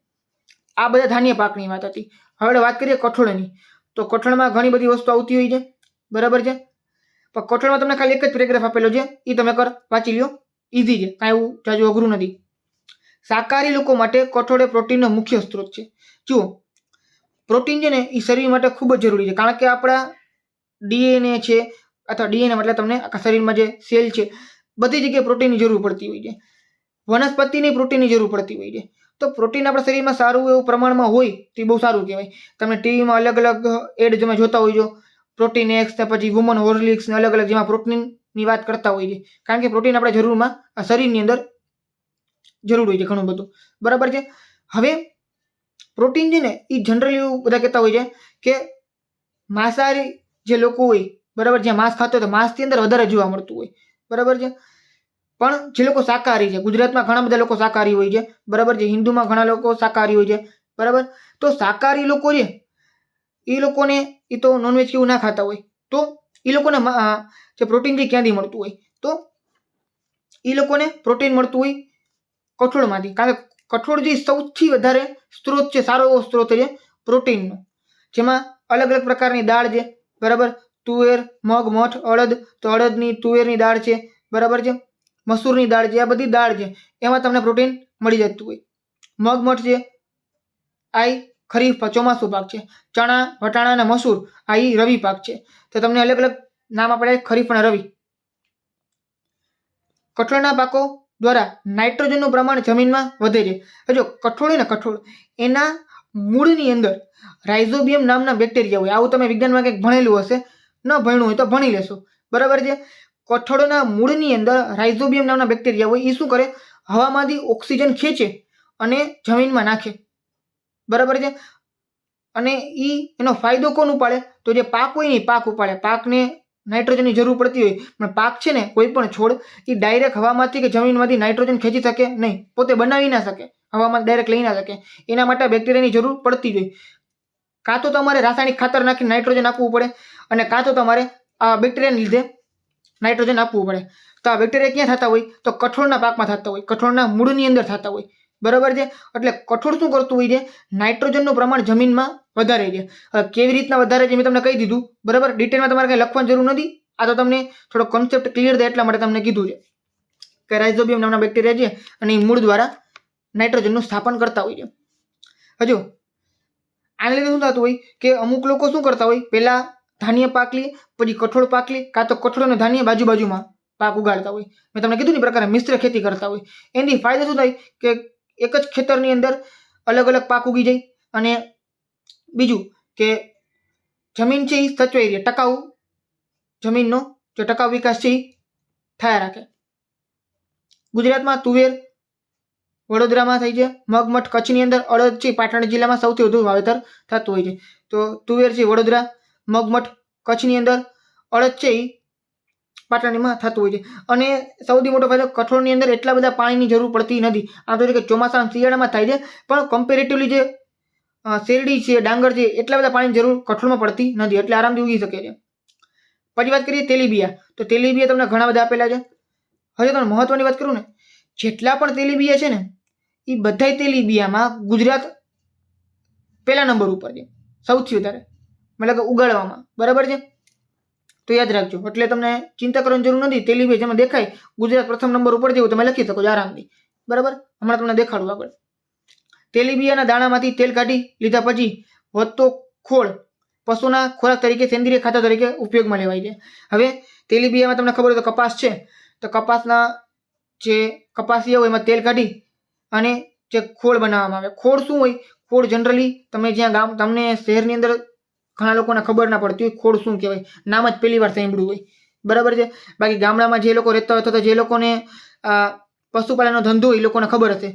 આ બધા ધાન્ય પાકની વાત હતી. હવે વાત કરીએ કઠોળની. તો કઠોળમાં ઘણી બધી વસ્તુ આવતી હોય છે. બરાબર છે. પણ કઠોળમાં તમને ખાલી એક જ પેરેગ્રાફ આપેલો છે, એ તમે વાંચી લ્યો. ઇઝી છે, કાંઈ એવું જાજુ અઘરું નથી. શાકાહારી લોકો માટે કઠોળ એ પ્રોટીનનો મુખ્ય સ્ત્રોત છે. જુઓ, પ્રોટીન છે ને એ શરીર માટે ખૂબ જ જરૂરી છે. કારણ કે આપણા ડીએનએ છે, અથવા ડીએનએ એટલે તમને આખા શરીરમાં જે સેલ છે બધી જગ્યાએ પ્રોટીનની જરૂર પડતી હોય છે. વનસ્પતિની પ્રોટીનની જરૂર પડતી હોય છે. તો પ્રોટીન આપણા શરીરમાં સારું એવું પ્રમાણમાં હોય તો એ બહુ સારું કહેવાય. તમે ટીવીમાં અલગ અલગ એડ તમે જોતા હોય છો, પ્રોટીન એક્સ, પછી વુમન હોર્લિક્સ ને અલગ અલગ, જેમાં પ્રોટીનની વાત કરતા હોય છે. કારણ કે પ્રોટીન આપણે જરૂરમાં આ શરીરની અંદર જરૂર હોય છે ઘણું બધું. બરાબર છે. હવે પ્રોટીન છે ને એ જનરલી એવું બધા કહેતા હોય છે કે માંસાહારી જે લોકો હોય, બરાબર, જ્યાં માંસ ખાતો હોય તો માંસની અંદર વધારે જોવા મળતું હોય. બરાબર છે. પણ જે લોકો શાકાહારી છે, ગુજરાતમાં ઘણા બધા લોકો શાકાહારી હોય છે, બરાબર છે, હિન્દુમાં ઘણા લોકો શાકાહારી હોય છે, બરાબર. તો શાકાહારી લોકો છે એ લોકોને એ તો નોનવેજ કેવું ના ખાતા હોય, તો એ લોકોને જે પ્રોટીન જે ક્યાંથી મળતું હોય, તો એ લોકોને પ્રોટીન મળતું હોય કઠોળમાંથી, કારણ કે કઠોળ જે સૌથી વધારે સ્ત્રોત છે, સારો એવો સ્ત્રોત છે પ્રોટીનનો, જેમાં અલગ અલગ પ્રકારની દાળ છે, બરાબર, તુવેર, મગ, મઠ, અડદ, તો અડદની તુવેરની દાળ છે, બરાબર છે, મસૂરની દાળ છે, આ બધી દાળ છે, એમાં તમને પ્રોટીન મળી જતું હોય. મગ, મઠ છે આ ખરીફ ચોમાસું પાક છે, ચણા, વટાણા અને મસૂર આ રવિ પાક છે. તો તમને અલગ અલગ નામ આપણે ખરીફ અને રવિ. કઠોળના પાકો દ્વારા નાઇટ્રોજનનું પ્રમાણ જમીનમાં વધે છે. જો કઠોળ હોય ને, કઠોળ એના મૂળની અંદર રાઇઝોબિયમ નામના બેક્ટેરિયા હોય. આવું તમે વિજ્ઞાનમાં કંઈક ભણેલું હશે, ન ભણ્યું હોય તો ભણી લેશો, બરાબર છે. કઠોળના મૂળની અંદર રાઇઝોબિયમ નામના બેક્ટેરિયા હોય. એ શું કરે? હવામાંથી ઓક્સિજન ખેંચે અને જમીનમાં નાખે, બરાબર છે. અને એનો ફાયદો કોણ ઉપાડે? તો જે પાક હોય ને એ પાક ઉપાડે. પાકને નાઇટ્રોજનની જરૂર પડતી હોય, પણ પાક છે ને, કોઈ પણ છોડ એ ડાયરેક્ટ હવામાંથી કે જમીનમાંથી નાઇટ્રોજન ખેંચી શકે નહીં, પોતે બનાવી ના શકે, હવામાં ડાયરેક્ટ લઈ ના શકે. એના માટે બેક્ટેરિયાની જરૂર પડતી હોય. કાં તો તમારે રાસાયણિક ખાતર નાખીને નાઇટ્રોજન આપવું પડે, અને કાં તો તમારે આ બેક્ટેરિયાને લીધે નાઇટ્રોજન આપવું પડે. તો આ બેક્ટેરિયા ક્યાં થતા હોય? તો કઠોળના પાકમાં થતા હોય, કઠોળના મૂળની અંદર થતા હોય, બરાબર છે. એટલે કઠોળ શું કરતું હોય છે? નાઇટ્રોજનનું પ્રમાણ જમીનમાં વધારે છે. કેવી રીતના વધારે છે મેં તમને કહી દીધું, બરાબર. ડિટેલમાં તમારે કંઈ લખવાની જરૂર નથી. આ તો તમને થોડો કોન્સેપ્ટ ક્લિયર થાય એટલા માટે તમને કીધું છે કે રાઇઝોબિયમ નામના બેક્ટેરિયા છે અને એ મૂળ દ્વારા નાઇટ્રોજનનું સ્થાપન કરતા હોય છે. હજુ આને લીધે શું થતું હોય કે અમુક લોકો શું કરતા હોય, પહેલા ધાન્ય પાક લે, પછી કઠોળ પાક લે, કાં તો કઠોળ અને ધાન્ય બાજુમાં પાક ઉગાડતા હોય. મેં તમને કીધું ને પ્રકારે મિશ્ર ખેતી કરતા હોય. એની ફાયદો શું થાય કે એક જ ખેતરની અંદર અલગ અલગ પાક ઉગી જાય, અને બીજું કે જમીન છે એ સચવાઈ રહે, ટકાઉ જમીનનો જે ટકાઉ વિકાસ છે એ થયા રાખે. ગુજરાતમાં તુવેર વડોદરામાં થઈ છે, મગ, મઠ કચ્છની અંદર, અડદ છે પાટણ જિલ્લામાં સૌથી વધુ વાવેતર થતું હોય છે. તો તુવેર છે વડોદરા, મગ, મઠ કચ્છની અંદર, અડદ છે એ પાટણમાં થતું હોય છે. અને સૌથી મોટો ફાયદો, કઠોળની અંદર એટલા બધા પાણીની જરૂર પડતી નથી. આમ તો કે ચોમાસા શિયાળામાં થાય છે, પણ કમ્પેરેટિવલી જે શેરડી છે, ડાંગર છે, એટલા બધા પાણીની જરૂર કઠોળમાં પડતી નથી, એટલે આરામથી ઉગી શકે છે. પછી વાત કરીએ તેલીબિયા, તો તેલીબિયા તમને ઘણા બધા આપેલા છે. હવે તમને મહત્વની વાત કરું ને, જેટલા પણ તેલીબિયા છે ને, એ બધા તેલીબિયામાં ગુજરાત પહેલા નંબર ઉપર છે, સૌથી વધારે, મતલબ કે ઉગાડવામાં, બરાબર છે. તો યાદ રાખજો, એટલે તમને ચિંતા કરવાની જરૂર નથી. તેલીબિયા જેમાં દેખાય ગુજરાત પ્રથમ નંબર ઉપર જેવું તમે લખી શકો છો આરામથી, બરાબર. હમણાં તમને દેખાડું આગળ. તેલીબિયાના દાણામાંથી તેલ કાઢી લીધા પછી વધતો ખોળ પશુના ખોરાક તરીકે, સેન્દ્રિય ખાતર તરીકે ઉપયોગમાં લેવાય છે. હવે તેલીબિયામાં તમને ખબર હોય તો કપાસ છે, તો કપાસના જે કપાસિયા હોય એમાં તેલ કાઢી અને જે ખોળ બનાવવામાં આવે. ખોળ શું હોય? ખોળ જનરલી તમે જ્યાં તમને શહેરની અંદર ઘણા લોકોને ખબર ના પડતી હોય ખોળ શું કહેવાય, નામ જ પહેલી વાર સાંભળ્યું હોય, બરાબર છે. બાકી ગામડામાં જે લોકો રહેતા હોય અથવા જે લોકોને પશુપાલનનો ધંધો હોય એ લોકોને ખબર હશે.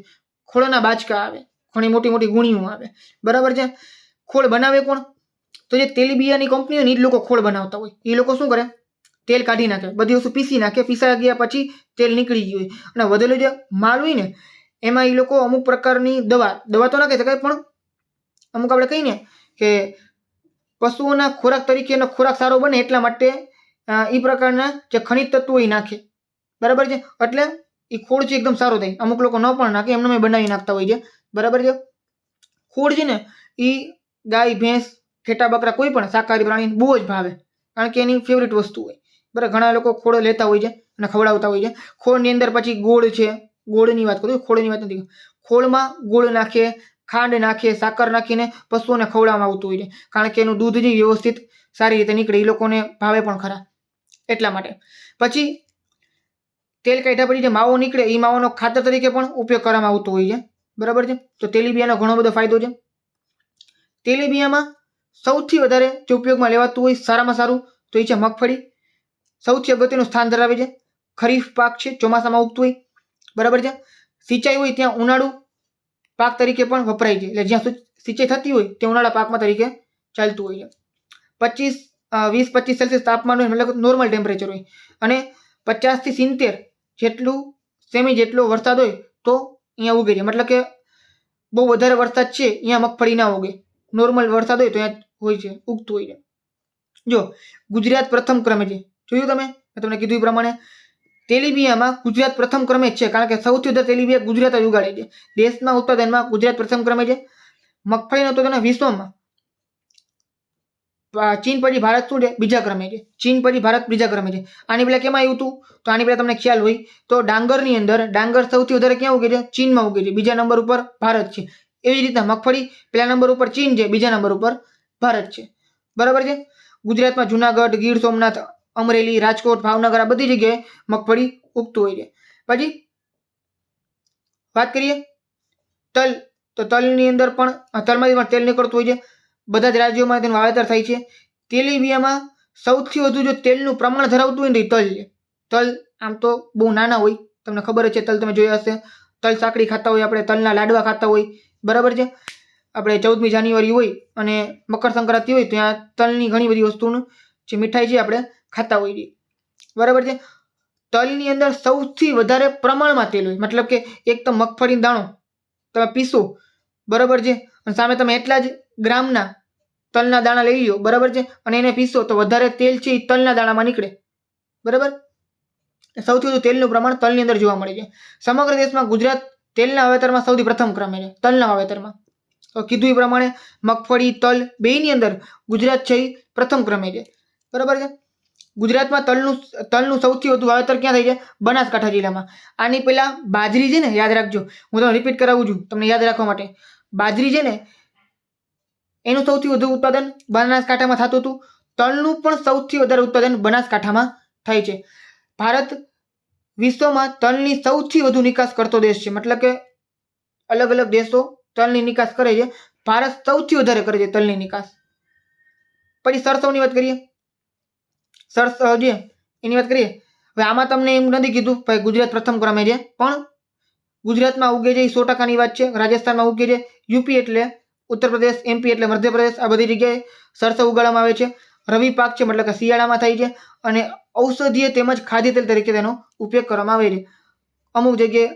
ખોળના બાચકા આવે, ઘણી મોટી મોટી ગુણીઓ આવે, બરાબર છે. ખોળ બનાવે કોણ? તો જે તેલીબિયાની કંપની હોય ને એ જ લોકો ખોળ બનાવતા હોય. એ લોકો શું કરે? તેલ કાઢી નાખે, બધી વસ્તુ પીસી નાખે, પીસા ગયા પછી તેલ નીકળી ગયું હોય, અને વધેલો જે માલ હોય ને એમાં એ લોકો અમુક પ્રકારની દવા તો ના કહી શકાય, પણ અમુક આપણે કહીને કે પશુઓના ખોરાક તરીકેનો ખોરાક સારો બને એટલા માટે એ પ્રકારના જે ખનિજ તત્વો એ નાખે, બરાબર છે. એટલે એ ખોળ છે એકદમ સારો થાય. અમુક લોકો ન પણ નાખે, એમને બનાવી નાખતા હોય છે, બરાબર છે. ખોળ છે ને એ ગાય, ભેંસ, ઘેટા, બકરા, કોઈ પણ શાકાહારી પ્રાણી બહુ જ ભાવે, કારણ કે એની ફેવરિટ વસ્તુ હોય, બરાબર. ઘણા લોકો ખોળ લેતા હોય છે અને ખવડાવતા હોય છે. ખોળની અંદર પછી ગોળ છે, ગોળની વાત કરું, ખોળની વાત નથી. ખોળમાં ગોળ નાખે, ખાંડ નાખે, સાકર નાખીને પશુઓને ખવડાવવામાં આવતું હોય છે, કારણ કે એનું દૂધ જે વ્યવસ્થિત સારી રીતે નીકળે, એ લોકોને ભાવે પણ ખરા, એટલા માટે. પછી તેલ કાઢ્યા પછી જે માવો નીકળે એ માવાનો ખાતર તરીકે પણ ઉપયોગ કરવામાં આવતો હોય છે, બરાબર છે. તો તેલીબિયાનો ઘણો બધો ફાયદો છે. તેલીબિયામાં સૌથી વધારે જે ઉપયોગમાં લેવાતું હોય સારામાં સારું તો એ છે મગફળી. સૌથી અગત્યનું સ્થાન ધરાવે છે. ખરીફ પાક છે, ચોમાસામાં ઉગતું હોય, બરાબર છે. સિંચાઈ હોય ત્યાં ઉનાળુ પાક તરીકે પણ વપરાય છે, એટલે જ્યાં સિંચાઈ થતી હોય તે ઉનાળા પાકમાં તરીકે ચાલતું હોય છે. 20-25 સેલ્સિયસ તાપમાન હોય, મતલબ નોર્મલ ટેમ્પરેચર હોય, અને 50 થી 70 જેટલું સેમી જેટલો વરસાદ હોય તો અહીંયા ઉગે છે. મતલબ કે બહુ વધારે વરસાદ છે અહીંયા મગફળી ના ઉગે, નોર્મલ વરસાદ હોય તો અહીંયા હોય છે, ઉગતું હોય છે. જો ગુજરાત પ્રથમ ક્રમે છે, જોયું તમે, મેં તમને કીધું એ પ્રમાણે તેલીબિયામાં ગુજરાત પ્રથમ ક્રમે જ છે, કારણ કે સૌથી વધારે તેલીબિયા ગુજરાત જ ઉગાડે છે. દેશના ઉત્પાદનમાં ગુજરાત પ્રથમ ક્રમે છે. મગફળીના ઉત્પાદન વિશ્વમાં ચીન પછી ભારત શું છે, બીજા ક્રમે છે. ચીન પછી ભારત બીજા ક્રમે છે. આની પહેલા કેમાં આવ્યું હતું, તો આની પહેલા તમને ખ્યાલ હોય તો ડાંગરની અંદર ડાંગર સૌથી વધારે ક્યાં ઉગે છે, ચીનમાં ઉગે છે. બીજા નંબર ઉપર ભારત છે. એવી રીતના મગફળી પહેલા નંબર ઉપર ચીન છે, બીજા નંબર ઉપર ભારત છે. બરાબર છે. ગુજરાતમાં જુનાગઢ, ગીર સોમનાથ, અમરેલી, રાજકોટ, ભાવનગર આ બધી જગ્યાએ મગફળી ઉગતું હોય છે. પછી વાત કરીએ તલ, તો તલની અંદર પણ તલમાંથી પણ તેલ નીકળતું હોય છે. બધા જ રાજ્યોમાં તેનું વાવેતર થાય છે. તેલીબિયામાં સૌથી વધુ જો તેલનું પ્રમાણ ધરાવતું હોય ને તો તલ છે. તલ આમ તો બહુ નાના હોય, તમને ખબર જ છે, તલ તમે જોયા હશે. તલ સાંકળી ખાતા હોય આપણે, તલના લાડવા ખાતા હોય, બરાબર છે. આપણે 14મી જાન્યુઆરી હોય અને મકર સંક્રાંતિ હોય ત્યાં તલની ઘણી બધી વસ્તુનું જે મીઠાઈ છે આપણે ખાતા હોઈએ છીએ, બરાબર છે. તલની અંદર સૌથી વધારે પ્રમાણમાં તેલ હોય, મતલબ કે એક તો મગફળીનો દાણો તમે પીસો, બરાબર છે, અને સામે તમે એટલા જ ગ્રામના તલના દાણા લઈ લો, બરાબર છે, અને એને પીસો તો વધારે તેલ છે એ તલના દાણામાં નીકળે, બરાબર. સૌથી વધુ તેલનું પ્રમાણ તલની અંદર જોવા મળે છે. સમગ્ર દેશમાં ગુજરાત તેલના વાવેતરમાં સૌથી પ્રથમ ક્રમે છે, તલના વાવેતરમાં. તો કીધું એ પ્રમાણે મગફળી, તલ બેયની અંદર ગુજરાત છે એ પ્રથમ ક્રમે છે, બરાબર છે. ગુજરાતમાં તલનું સૌથી વધુ વાવેતર ક્યાં થાય છે, બનાસકાંઠા જિલ્લામાં. આની પહેલા બાજરી છે ને, યાદ રાખજો, હું તમને રિપીટ કરાવું છું તમને યાદ રાખવા માટે. બાજરી છે ને એનું સૌથી વધુ ઉત્પાદન બનાસકાંઠામાં થતું હતું. તલનું પણ સૌથી વધારે ઉત્પાદન બનાસકાંઠામાં થાય છે. ભારત વિશ્વમાં તલની સૌથી વધુ નિકાસ કરતો દેશ છે, મતલબ કે અલગ અલગ દેશો તલની નિકાસ કરે છે, ભારત સૌથી વધારે કરે છે તલની નિકાસ. પછી સરસવની વાત કરીએ, સરસવ જે એની વાત કરીએ. હવે આમાં તમને એમ નથી કીધું ભાઈ ગુજરાત પ્રથમ ક્રમે છે, પણ ગુજરાતમાં ઉગે છે એ 100%ની વાત છે. રાજસ્થાનમાં ઉગે છે, યુપી એટલે ઉત્તર પ્રદેશ, એમપી એટલે મધ્યપ્રદેશ, આ બધી જગ્યાએ સરસવ ઉગાડવામાં આવે છે. રવિ પાક છે, મતલબ કે શિયાળામાં થાય છે, અને ઔષધીય તેમજ ખાદ્ય તેલ તરીકે તેનો ઉપયોગ કરવામાં આવે છે. અમુક જગ્યાએ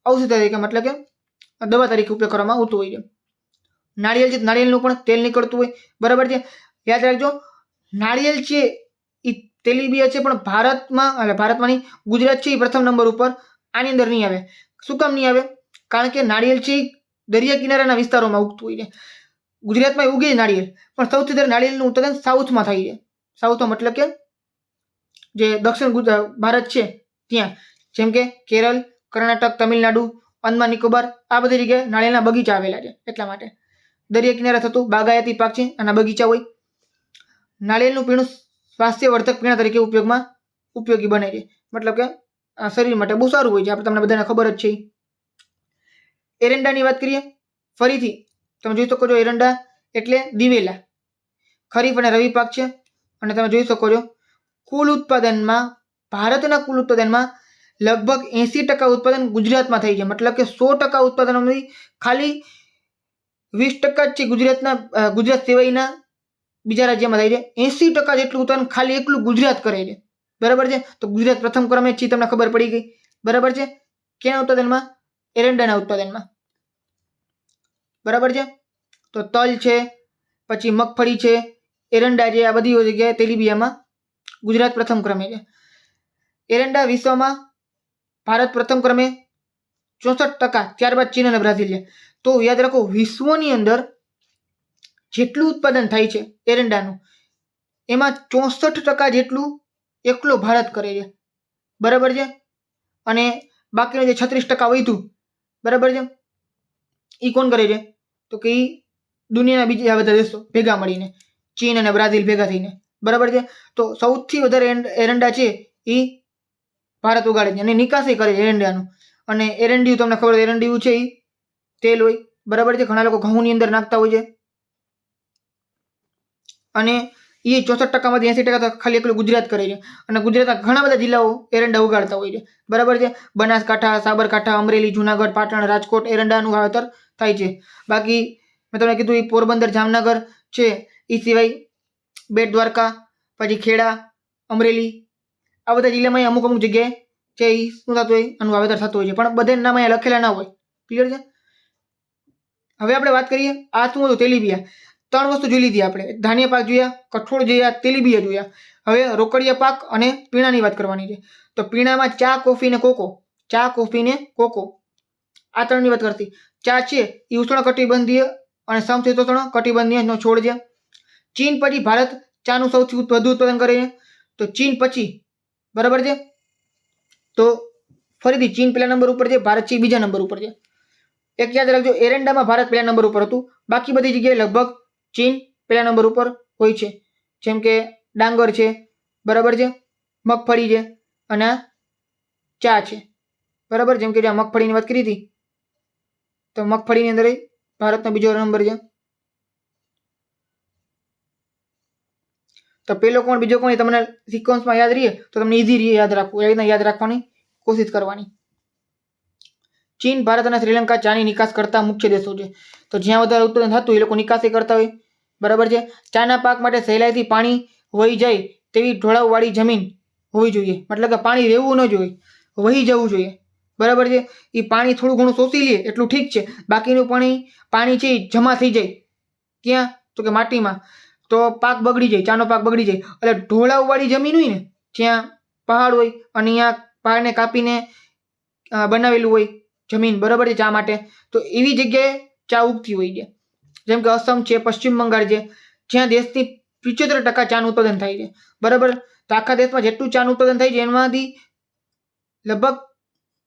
ઔષધ તરીકે, મતલબ કે દવા તરીકે ઉપયોગ કરવામાં આવતું હોય છે. નાળિયેર છે, નાળિયેરનું પણ તેલ નીકળતું હોય, બરાબર છે. યાદ રાખજો, નાળિયેર છે એ તેલીબિયા છે, પણ ભારતમાંની ગુજરાત છે એ પ્રથમ નંબર ઉપર આની અંદર નહીં આવે. શું કામ નહીં આવે? કારણ કે નાળિયેર છે દરિયા કિનારાના વિસ્તારોમાં ઉગતું હોય છે. ગુજરાતમાં ઉગે નાળિયેર, પણ સૌથી વધારે નાળિયેરનું ઉત્પાદન સાઉથમાં થાય છે. સાઉથમાં મતલબ કે જે દક્ષિણ ભારત છે ત્યાં, જેમ કે કેરળ, કર્ણાટક, તમિલનાડુ, અંદમાન નિકોબાર આ બધી જગ્યાએ નાળિયેરના બગીચા આવેલા છે. એટલા માટે દરિયા કિનારે થતું બાગાયતી પાક છે, આના બગીચા હોય. નાળિયેરનું પીણું સ્વાસ્થ્યવર્ધક પીણા તરીકે ઉપયોગી બને છે, મતલબ કે શરીર માટે બહુ સારું હોય છે, આપણે તમને બધાને ખબર જ છે. એરંડાની વાત કરીએ, ફરીથી તમે જોઈ શકો છો એરંડા એટલે દિવેલા. ખરીફ અને રવિ પાક છે, અને તમે જોઈ શકો છો કુલ ઉત્પાદનમાં, ભારતના કુલ ઉત્પાદનમાં લગભગ 80% ઉત્પાદન ગુજરાતમાં થાય છે. મતલબ કે 100% ઉત્પાદનમાંથી ખાલી 20% જ છે ગુજરાત સિવાયના બીજા રાજ્યમાં થાય છે. 80% જેટલું ઉત્પાદન ખાલી એકલું ગુજરાત કરે છે, બરાબર છે. તો ગુજરાત પ્રથમ ક્રમે છે, તમને ખબર પડી ગઈ, બરાબર છે. કેના ઉત્પાદનમાં? એરંડાના ઉત્પાદનમાં, બરાબર છે. તો તલ છે, પછી મગફળી છે, એરંડા છે, આ બધી જગ્યાએ તેલીબિયામાં ગુજરાત પ્રથમ ક્રમે છે. એરંડા વિશ્વમાં ભારત પ્રથમ ક્રમે 64%, ત્યારબાદ ચીન અને બ્રાઝિલ છે. તો યાદ રાખો, વિશ્વની અંદર જેટલું ઉત્પાદન થાય છે એરંડાનું, એમાં 64% જેટલું એકલો ભારત કરે છે, બરાબર છે. અને બાકીનું જે 36% વધ્યું, બરાબર છે, એ કોણ કરે છે? તો કે એ દુનિયાના બીજા બધા દેશો ભેગા મળીને, ચીન અને બ્રાઝિલ ભેગા થઈને, બરાબર છે. તો સૌથી વધારે એરંડા છે એ ભારત ઉગાડે છે અને નિકાસ કરે છે એરંડાનું. અને એરંડિયું તમને ખબર, એરંડિયું છે એ તેલ હોય, બરાબર છે. ઘણા લોકો ઘઉંની અંદર નાખતા હોય છે, અને એ 64%માંથી 80% ખાલી એકલું ગુજરાત કરે છે. અને ગુજરાતના ઘણા બધા જિલ્લાઓ એરંડા ઉગાડતા હોય છે, બરાબર છે. બનાસકાંઠા, સાબરકાંઠા, અમરેલી, જુનાગઢ, પાટણ, રાજકોટ એરંડાનું વાવેતર થાય છે. બાકી મેં તમને કીધું એ પોરબંદર, જામનગર છે, એ સિવાય બેટ દ્વારકા, પછી ખેડા, અમરેલી આ બધા જિલ્લામાં અમુક જગ્યાએ છે એ શું થતું હોય, આનું વાવેતર થતું હોય છે, પણ બધે નામ અહીંયા લખેલા ના હોય. ક્લિયર છે? હવે આપણે વાત કરીએ આ શું હતું, તેલીબિયા. 3 વસ્તુ જોઈ લીધી આપણે, ધાન્ય પાક જોયા, કઠોળ જોયા, તેલીબિયા જોયા. હવે રોકડિયા પાક અને પીણાની વાત કરવાની છે. તો પીણામાં ચા, કોફી ને કોકો. ચા, કોફી ને કોકો, આ 3ની વાત કરતી. ચા છે એ ઉષ્ણકટિબંધીય અને સમશીતોષ્ણ કટિબંધીય છોડ છે. ચીન પછી ભારત ચાનું સૌથી વધુ ઉત્પાદન કરે છે. તો ચીન પછી, બરાબર છે. તો ફરીથી ચીન પહેલા નંબર ઉપર છે, ભારત છે બીજા નંબર ઉપર છે. એક યાદ રાખજો, એરંડામાં ભારત પહેલા નંબર ઉપર હતું, બાકી બધી જગ્યાએ લગભગ ચીન પહેલા નંબર ઉપર હોય છે. જેમ કે ડાંગર છે, બરાબર છે, મગફળી છે અને ચા છે, બરાબર. જેમ કે જ્યાં મગફળીની વાત કરી હતી, તો મગફળીની અંદર ભારતનો બીજો નંબર છે. તો પેલો કોણ બીજો કોણ તમને સિક્વન્સમાં યાદ રહીએ તો તમને ઈઝી રહીએ યાદ રાખવું, એ રીતના યાદ રાખવાની કોશિશ કરવાની. ચીન, ભારત અને શ્રીલંકા ચાની નિકાસ કરતા મુખ્ય દેશો છે. તો જ્યાં વધારે ઉત્પાદન થતું એ લોકો નિકાસી કરતા હોય, બરાબર છે. ચાના પાક માટે સહેલાઈથી પાણી વહી જાય તેવી ઢોળાવવાળી જમીન હોવી જોઈએ, મતલબ કે પાણી રહેવું ન જોઈએ, વહી જવું જોઈએ, બરાબર છે. એ પાણી થોડું ઘણું શોષી લે એટલું ઠીક છે, બાકીનું પાણી છે એ જમા થઈ જાય ક્યાં, તો કે માટીમાં, તો પાક બગડી જાય, ચાનો પાક બગડી જાય. એટલે ઢોળાવવાળી જમીન હોય ને, જ્યાં પહાડ હોય અને અહીંયા પહાડને કાપીને બનાવેલું હોય જમીન, બરાબર છે, ચા માટે, તો એવી જગ્યાએ ચા ઉગતી હોય છે. જેમ કે અસમ છે, પશ્ચિમ બંગાળ છે, જ્યાં દેશની 75% ચાનું ઉત્પાદન થાય છે, બરાબર. તો આખા દેશમાં જેટલું ચાનું ઉત્પાદન થાય છે એમાંથી લગભગ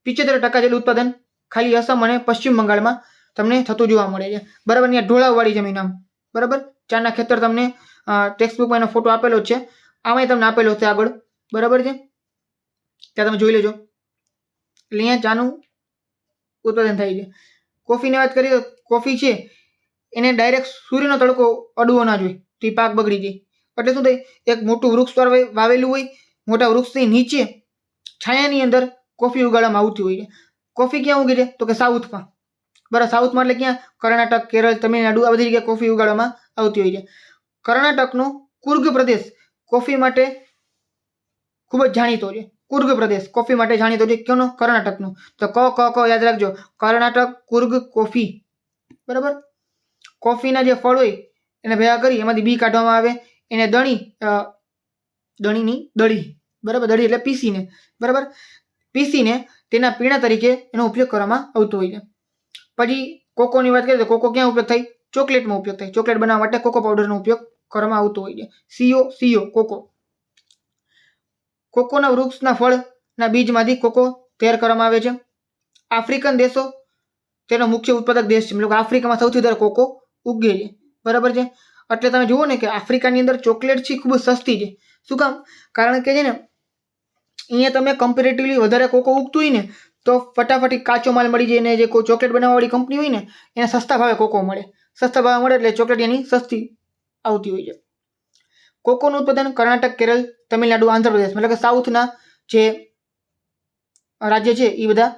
75% જેટલું ઉત્પાદન ખાલી અસમ અને પશ્ચિમ બંગાળમાં તમને થતું જોવા મળે છે, બરાબર. અહીંયા ઢોળાવવાળી જમીન આમ, બરાબર. ચાના ખેતર તમને ટેક્સ્ટ બુકમાં એનો ફોટો આપેલો છે, આમાંય તમને આપેલો છે આગળ, બરાબર છે, ત્યાં તમે જોઈ લેજો. એટલે અહીંયા ચાનું ઉત્પાદન થાય છે. કોફીની વાત કરીએ તો કોફી છે એને ડાયરેક્ટ સૂર્યનો તડકો અડવો ના જોઈએ, તો એ પાક બગડી જાય. એટલે શું થાય, એક મોટું વૃક્ષ વાવેલું હોય, મોટા વૃક્ષની નીચે છાયાની અંદર કોફી ઉગાડવામાં આવતી હોય છે. કોફી ક્યાં ઉગે છે, તો કે સાઉથમાં, બરાબર. સાઉથમાં એટલે ક્યાં, કર્ણાટક, કેરળ, તમિલનાડુ, આ બધી જગ્યાએ કોફી ઉગાડવામાં આવતી હોય છે. કર્ણાટકનો કુર્ગ પ્રદેશ કોફી માટે ખૂબ જ જાણીતો છે. કુર્ગ પ્રદેશ કોફી માટે જાણીતો છે. કેનો, કર્ણાટકનો. તો ક યાદ રાખજો, કર્ણાટક, કુર્ગ, કોફી, બરાબર. કોફીના જે ફળ હોય એને ભેગા કરી એમાંથી બી કાઢવામાં આવે, એને દળીની દળી, બરાબર, દળી એટલે પીસીને, બરાબર, પીસીને તેના પીણા તરીકે એનો ઉપયોગ કરવામાં આવતો હોય છે. પછી કોકોની વાત કરીએ તો કોકો ક્યાં ઉપયોગ થાય, ચોકલેટમાં ઉપયોગ થાય. ચોકલેટ બનાવવા માટે કોકો પાવડરનો ઉપયોગ કરવામાં આવતો હોય છે. CO cocoa. કોકોના વૃક્ષના ફળના બીજમાંથી કોકો તૈયાર કરવામાં આવે છે. આફ્રિકન દેશો તેનો મુખ્ય ઉત્પાદક દેશ છે, મતલબ આફ્રિકામાં સૌથી વધારે કોકો ઉગે છે, બરાબર છે. એટલે તમે જુઓ ને કે આફ્રિકાની અંદર ચોકલેટ છે ખૂબ જ સસ્તી છે. શું કામ, કારણ કે છે ને અહીંયા તમે કમ્પેરેટિવલી વધારે કોકો ઉગતું હોય ને તો ફટાફટ કાચો માલ મળી જાય, ને જે કોઈ ચોકલેટ બનાવવાવાળી કંપની હોય ને એને સસ્તા ભાવે કોકો મળે, સસ્તા ભાવે મળે એટલે ચોકલેટ એની સસ્તી આવતી હોય છે. કોકોનું ઉત્પાદન કર્ણાટક, કેરળ, તમિલનાડુ, આંધ્રપ્રદેશ, મતલબ કે સાઉથના જે રાજ્ય છે એ બધા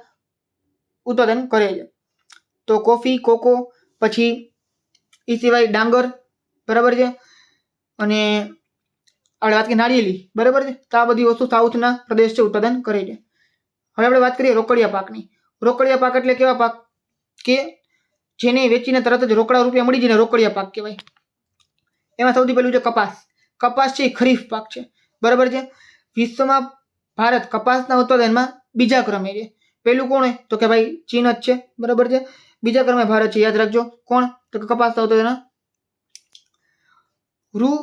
ઉત્પાદન કરે છે. તો કોફી, કોકો, પછી એ સિવાય ડાંગર, બરાબર છે, અને આપણે વાત કરીએ નાળિયેરી, બરાબર છે. તો આ બધી વસ્તુ સાઉથના પ્રદેશ છે ઉત્પાદન કરે છે. હવે આપણે વાત કરીએ રોકડિયા પાકની. રોકડિયા પાક એટલે કેવા પાક કે જેને વેચીને તરત જ રોકડા રૂપિયા મળી જાય ને રોકડિયા પાક કહેવાય. એમાં સૌથી પહેલું છે કપાસ. કપાસ છે એ ખરીફ પાક છે, બરાબર છે. વિશ્વમાં ભારત કપાસના ઉત્પાદનમાં બીજા ક્રમે છે. પહેલું કોણ હોય, તો કે ભાઈ ચીન જ છે, બરાબર છે. બીજા ક્રમે ભારત છે, યાદ રાખજો. કોણ, તો કે કપાસના ઉત્પાદન. રૂ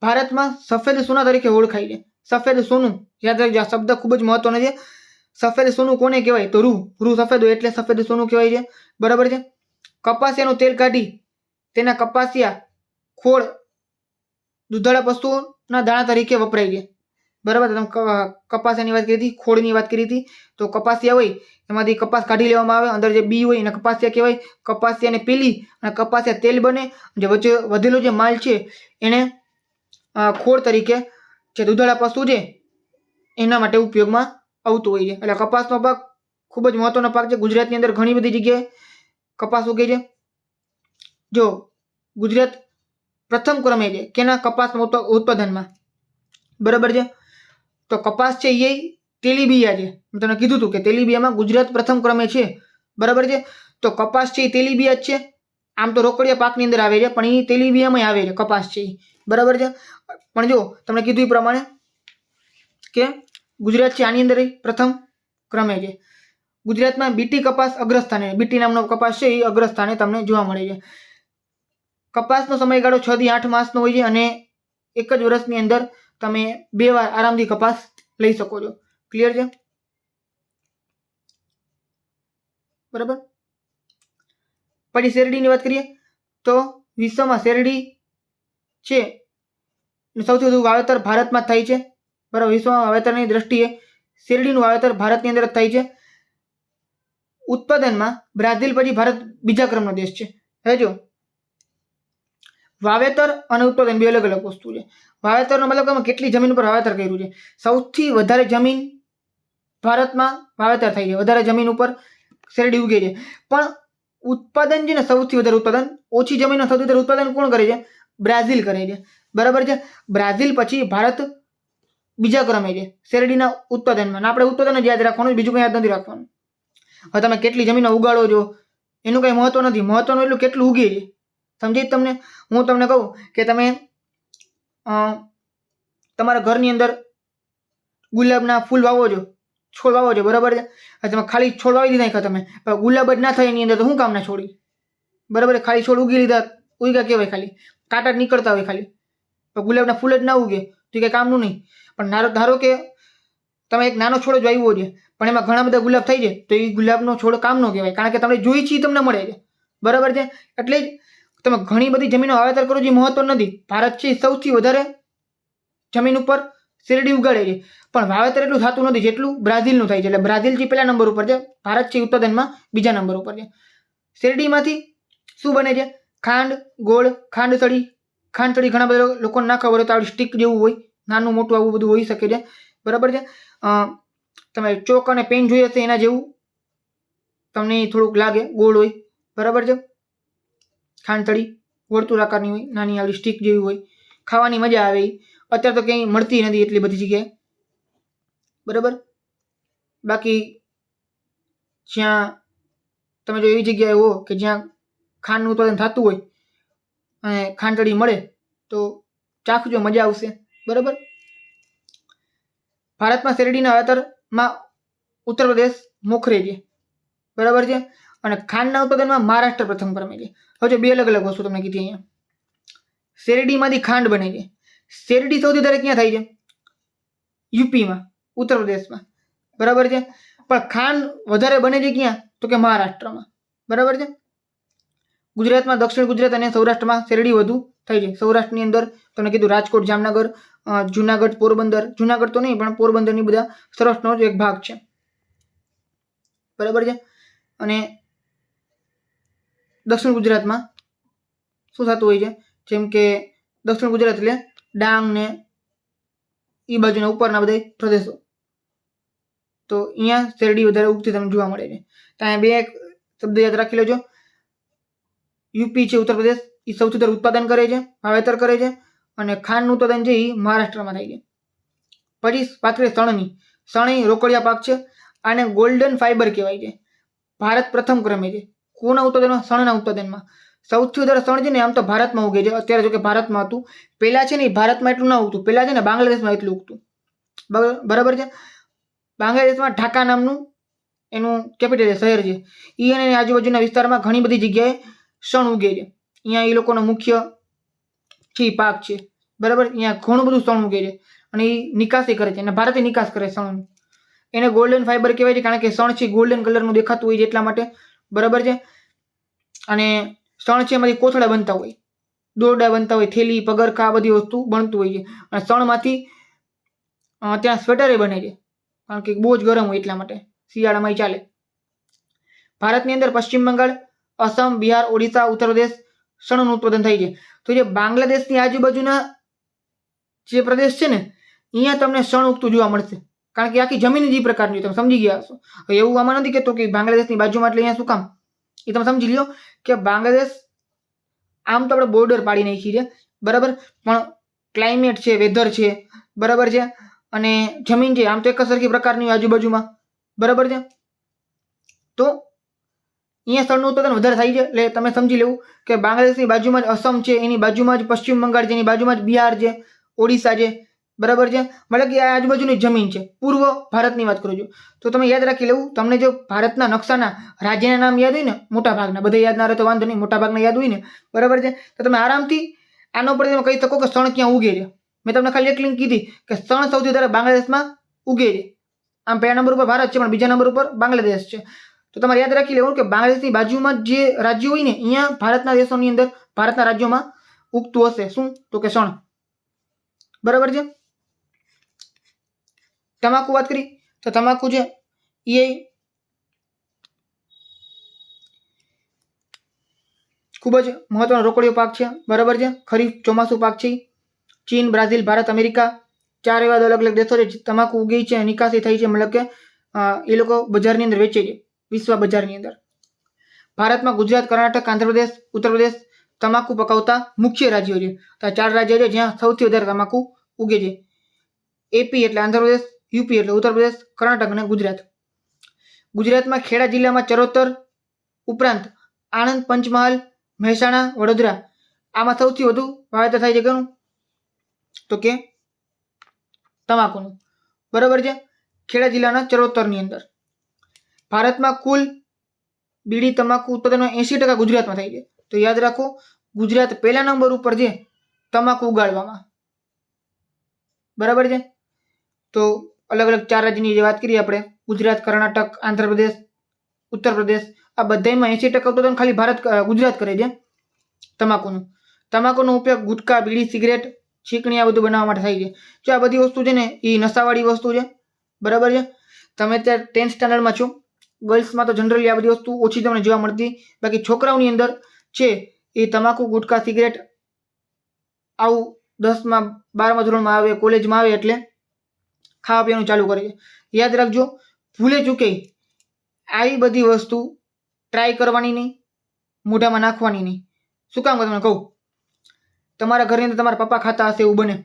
ભારતમાં સફેદ સોના તરીકે ઓળખાય છે. સફેદ સોનું યાદ રાખજો, આ શબ્દ ખૂબ જ મહત્વનો છે. સફેદ સોનું કોને કહેવાય, તો રૂ સફેદ હોય એટલે સફેદ સોનું કહેવાય છે, બરાબર છે. કપાસિયાનું તેલ કાઢી તેના કપાસિયા ખોળ દૂધાળા પશુઓના દાણા તરીકે વપરાય છે, બરાબર. તમે કપાસિયાની વાત કરી હતી, ખોળની વાત કરી હતી. તો કપાસિયા હોય એમાંથી કપાસ કાઢી લેવામાં આવે, અંદર જે બી હોય એને કપાસિયા કહેવાય. કપાસિયાને પીલી અને કપાસિયા તેલ બને. જે વચ્ચે વધેલો જે માલ છે એને ખોળ તરીકે જે દૂધાળા પશુ છે એના માટે ઉપયોગમાં આવતું હોય છે. એટલે કપાસનો પાક ખૂબ જ મહત્વનો પાક છે. ગુજરાતની અંદર ઘણી બધી જગ્યાએ કપાસ ઉગે છે. જો ગુજરાત પ્રથમ ક્રમે છે કેના, કપાસના ઉત્પાદનમાં, બરાબર છે. તો કપાસ છે એ તેલીબિયા છે. મેં તમને કીધું હતું કે તેલીબિયામાં ગુજરાત પ્રથમ ક્રમે છે. બરાબર છે. તો કપાસ છે એ તેલીબિયા જ છે. આમ તો રોકડિયા પાકની અંદર આવે છે, પણ એ તેલીબિયામાં આવે છે કપાસ છે એ. બરાબર છે. પણ જો તમને કીધું એ પ્રમાણે કે ગુજરાત છે આની અંદર પ્રથમ ક્રમે છે. ગુજરાતમાં બીટી કપાસ અગ્રસ્થાને, બીટી નામનો કપાસ છે એ અગ્રસ્થાને તમને જોવા મળે છે. કપાસનો સમયગાળો 6 થી 8 માસનો હોય છે અને એક જ વર્ષની અંદર તમે 2 વાર આરામથી કપાસ લઈ શકો છો. ક્લિયર છે? બરાબર. પછી શેરડીની વાત કરીએ તો વિશ્વમાં શેરડી છે સૌથી વધુ વાવેતર ભારતમાં થાય છે. બરાબર. વિશ્વમાં વાવેતરની દ્રષ્ટિએ શેરડીનું વાવેતર ભારતની અંદર જ થાય છે. ઉત્પાદનમાં બ્રાઝિલ પછી ભારત બીજા ક્રમનો દેશ છે. હવે જો વાવેતર અને ઉત્પાદન બે અલગ અલગ વસ્તુ છે. વાવેતરનો મતલબ કે કેટલી જમીન ઉપર વાવેતર કર્યું છે. સૌથી વધારે જમીન ભારતમાં વાવેતર થાય છે, વધારે જમીન ઉપર શેરડી ઉગે છે. પણ ઉત્પાદન છે ને સૌથી વધારે ઉત્પાદન ઓછી જમીનમાં સૌથી વધારે ઉત્પાદન કોણ કરે છે? બ્રાઝિલ કરે છે. બરાબર છે. બ્રાઝિલ પછી ભારત બીજા ક્રમે છે શેરડીના ઉત્પાદનમાં. આપણે ઉત્પાદન જ યાદ રાખવાનું, બીજું કંઈ યાદ નથી રાખવાનું. હવે તમે કેટલી જમીનમાં ઉગાડો છો એનું કંઈ મહત્વ નથી. મહત્વનું એટલું કેટલું ઉગે છે. સમજી તમને? હું તમને કહું કે તમે તમારા ઘરની અંદર ગુલાબના ફૂલ વાવો છો, છોડ વાવો છો. બરાબર છે. તમે ખાલી છોડ વાવી દીધા તમે, ગુલાબ જ ના થાય એની અંદર તો શું કામના છોડી? બરાબર. ખાલી છોડ ઉગી લીધા, ઉગ્યા કેવાય, ખાલી કાંટા જ નીકળતા હોય, ખાલી ગુલાબના ફૂલ જ ના ઉગે તો કંઈ કામનું નહીં. પણ ધારો કે તમે એક નાનો છોડ જ વાવ્યો છે પણ એમાં ઘણા બધા ગુલાબ થઈ જાય તો એ ગુલાબનો છોડ કામનો કહેવાય, કારણ કે તમને જોઈ છે તમને મળે છે. બરાબર છે. એટલે જ તમે ઘણી બધી જમીનો વાવેતર કરો છો એ મહત્વ નથી. ભારત છે સૌથી વધારે જમીન ઉપર શેરડી ઉગાડે છે, પણ વાવેતર એટલું થતું નથી જેટલું બ્રાઝિલનું થાય છે. એટલે બ્રાઝિલ છે પહેલા નંબર ઉપર છે, ભારત છે ઉત્પાદનમાં બીજા નંબર ઉપર છે. શેરડીમાંથી શું બને છે? ખાંડ, ગોળ, ખાંડતળી. ખાંડતળી ઘણા બધા લોકોને ના ખબર હોય તો આવી સ્ટીક જેવું હોય, નાનું મોટું આવું બધું હોઈ શકે છે. બરાબર છે. તમે ચોક અને પેન જોઈએ તો એના જેવું તમને થોડુંક લાગે, ગોળ હોય. બરાબર છે. ખાંડતળી વર્તુળ આકારની હોય, નાની આવી સ્ટીક જેવી હોય, ખાવાની મજા આવે. અત્યારે તો ક્યાંય મળતી નથી એટલી બધી જગ્યાએ. બરાબર. બાકી જ્યાં તમે જો એવી જગ્યાએ હો કે જ્યાં ખાંડનું ઉત્પાદન થતું હોય અને ખાંડતળી મળે તો ચાખજો, મજા આવશે. બરાબર. ભારતમાં શેરડીના વાવેતરમાં ઉત્તર પ્રદેશ મોખરે છે. બરાબર છે. અને ખાંડના ઉત્પાદનમાં મહારાષ્ટ્ર પ્રથમ ક્રમે છે. હવે બે અલગ અલગ વસ્તુ તમને કીધી અહીંયા. શેરડીમાંથી ખાંડ બને છે. શેરડી સૌથી વધારે ક્યાં થાય છે? યુપીમાં, ઉત્તર પ્રદેશમાં. બરાબર છે. પણ ખાંડ વધારે બને છે ક્યાં? તો કે મહારાષ્ટ્રમાં. બરાબર છે. ગુજરાતમાં દક્ષિણ ગુજરાત અને સૌરાષ્ટ્રમાં શેરડી વધુ થાય છે. સૌરાષ્ટ્રની અંદર તમને કીધું રાજકોટ, જામનગર, જુનાગઢ, પોરબંદર. જુનાગઢ તો નહીં પણ પોરબંદરની બધા સૌરાષ્ટ્રનો જ એક ભાગ છે. બરાબર છે. અને દક્ષિણ ગુજરાતમાં શું થતું હોય છે? જેમ કે દક્ષિણ ગુજરાત એટલે ડાંગ ને એ બાજુના ઉપરના બધા પ્રદેશો, તો અહીંયા શેરડી વધારે ઉગતી તમને જોવા મળે છે. તો અહીંયા બે શબ્દ યાદ રાખી લેજો. યુપી છે ઉત્તર પ્રદેશ, એ સૌથી વધારે ઉત્પાદન કરે છે, વાવેતર કરે છે. અને ખાંડનું ઉત્પાદન છે એ મહારાષ્ટ્રમાં થાય છે. પછી વાત કરીએ શણની. શણ એ રોકડિયા પાક છે. આને ગોલ્ડન ફાઈબર કહેવાય છે. ભારત પ્રથમ ક્રમે છે. કોના ઉત્પાદનમાં? શણના ઉત્પાદનમાં. સૌથી વધારે શણ છે ને આમ તો ભારતમાં ઉગે છે. અત્યારે જો કે ભારતમાં હતું, પહેલા છે ને ભારતમાં એટલું ના ઉગતું. પહેલા છે ને બાંગ્લાદેશમાં એટલું ઉગતું. બરાબર છે. બાંગ્લાદેશમાં ઢાકા નામનું એનું કેપિટલ છે, શહેર છે. એ અને આજુબાજુના વિસ્તારમાં ઘણી બધી જગ્યાએ શણ ઉગે છે. અહીંયા એ લોકોનો મુખ્ય છે પાક છે. બરાબર. અહીંયા ઘણું બધું શણ ઉગે છે અને એ નિકાસી કરે છે અને ભારતે નિકાસ કરે શણનું. એને ગોલ્ડન ફાઈબર કહેવાય છે કારણ કે શણ છે ગોલ્ડન કલરનું દેખાતું હોય છે એટલા માટે. બરાબર છે. અને શણ છે એમાંથી કોથળા બનતા હોય, દોરડા બનતા હોય, થેલી, પગરખા, બધી વસ્તુ બનતું હોય છે. અને શણમાંથી ત્યાં સ્વેટરે બને છે કારણ કે બહુ જ ગરમ હોય એટલા માટે, શિયાળામાં ચાલે. ભારતની અંદર પશ્ચિમ બંગાળ, અસમ, બિહાર, ઓડિશા, ઉત્તર પ્રદેશ શણનું ઉત્પાદન થાય છે. તો જે બાંગ્લાદેશની આજુબાજુના જે પ્રદેશ છે ને અહીંયા તમને શણ ઉગતું જોવા મળશે કારણ કે આખી જમીન જ એ પ્રકારની, તમે સમજી ગયા હશો. એવું આમાં નથી કહેતો કે બાંગ્લાદેશની બાજુમાં એટલે અહીંયા શું કામ, એ તમે સમજી લો કે બાંગ્લાદેશ આમ તો આપણે બોર્ડર પાડી નાખી છે. બરાબર. પણ ક્લાઇમેટ છે, વેધર છે, બરાબર છે, અને જમીન છે આમ તો એક જ સરખી પ્રકારની આજુબાજુમાં, બરાબર છે. તો અહીંયા સ્થળનું ઉત્પાદન વધારે થાય છે. એટલે તમે સમજી લેવું કે બાંગ્લાદેશની બાજુમાં જ અસમ છે, એની બાજુમાં જ પશ્ચિમ બંગાળ છે, એની બાજુમાં જ બિહાર છે, ઓડિશા છે, બરાબર છે. મતલબ કે આ આજુબાજુની જમીન છે. પૂર્વ ભારતની વાત કરું છું તો તમે યાદ રાખી લેવું. તમને જો ભારતના નકશાના રાજ્યના નામ યાદ હોય ને, મોટા ભાગના, બધા યાદ ના રહે તો વાંધો નહીં, મોટા ભાગના યાદ હોય ને, બરાબર છે, તો તમે આરામથી આનો પરથી તમે કહી શકો કે સણ ક્યાં ઉગે છે. મેં તમને ખાલી એક લિંક કીધી કે સણ સૌથી વધારે બાંગ્લાદેશમાં ઉગે છે. આમ પહેલા નંબર ઉપર ભારત છે પણ બીજા નંબર ઉપર બાંગ્લાદેશ છે. તો તમારે યાદ રાખી લેવું કે બાંગ્લાદેશની બાજુમાં જે રાજ્યો હોય ને અહીંયા ભારતના દેશોની અંદર, ભારતના રાજ્યોમાં ઉગતું હશે. શું? તો કે સણ, બરાબર છે. તમાકુ વાત કરી તો તમાકુ છે એ ખૂબ જ મહત્વનો રોકડીયો પાક છે, બરાબર છે. ખરીફ ચોમાસુ પાક છે. ચીન, બ્રાઝિલ, ભારત, અમેરિકા, 4 એવા અલગ અલગ દેશો છે તમાકુ ઉગે છે, નિકાસી થઈ છે, મતલબ કે એ લોકો બજારની અંદર વેચે છે, વિશ્વ બજારની અંદર. ભારતમાં ગુજરાત, કર્ણાટક, આંધ્રપ્રદેશ, ઉત્તર પ્રદેશ તમાકુ પકાવતા મુખ્ય રાજ્યો છે. તો 4 રાજ્યો છે જ્યાં સૌથી વધારે તમાકુ ઉગે છે. એપી એટલે આંધ્રપ્રદેશ, યુપી એટલે ઉત્તર પ્રદેશ, કર્ણાટક અને ગુજરાત. ગુજરાતમાં ખેડા જિલ્લામાં ચરોતર ઉપરાંત આણંદ, પંચમહાલ, મહેસાણા, વડોદરા આમાં સૌથી વધુ વાવેતર થાય છે. ઘણું તો કે તમાકુનું, બરાબર છે. ખેડા જિલ્લાના ચરોતરની અંદર. ભારતમાં કુલ બીડી તમાકુ ઉત્પાદનનો 80% ગુજરાતમાં થાય છે. તો યાદ રાખો ગુજરાત પહેલા નંબર ઉપર છે તમાકુ ઉગાડવામાં, બરાબર છે. તો અલગ અલગ 4 રાજ્યની જે વાત કરીએ આપણે, ગુજરાત, કર્ણાટક, આંધ્રપ્રદેશ, ઉત્તર પ્રદેશ, આ બધામાં 80% ઉત્પાદન ખાલી ગુજરાત કરે છે તમાકુનું. તમાકુનો ઉપયોગ ગુટકા, બીડી, સિગરેટ, છીકણી આ બધું બનાવવા માટે થાય છે. જો આ બધી વસ્તુ છે ને એ નશાવાળી વસ્તુ છે, બરાબર છે. તમે અત્યારે 10th સ્ટાન્ડર્ડમાં છો, ગર્લ્સમાં તો જનરલી આ બધી વસ્તુ ઓછી તમને જોવા મળતી. બાકી છોકરાઓની અંદર છે એ તમાકુ, ગુટકા, સિગરેટ આવું 10માં 12મા ધોરણમાં આવે, કોલેજમાં આવે એટલે ખાવા પીવાનું ચાલુ કરે છે. યાદ રાખજો ભૂલે ચૂકે આવી બધી વસ્તુ ટ્રાય કરવાની નહીં, મોઢામાં નાખવાની નહીં. શું કામ તમને કહું, તમારા ઘરની અંદર તમારા પપ્પા ખાતા હશે એવું બને,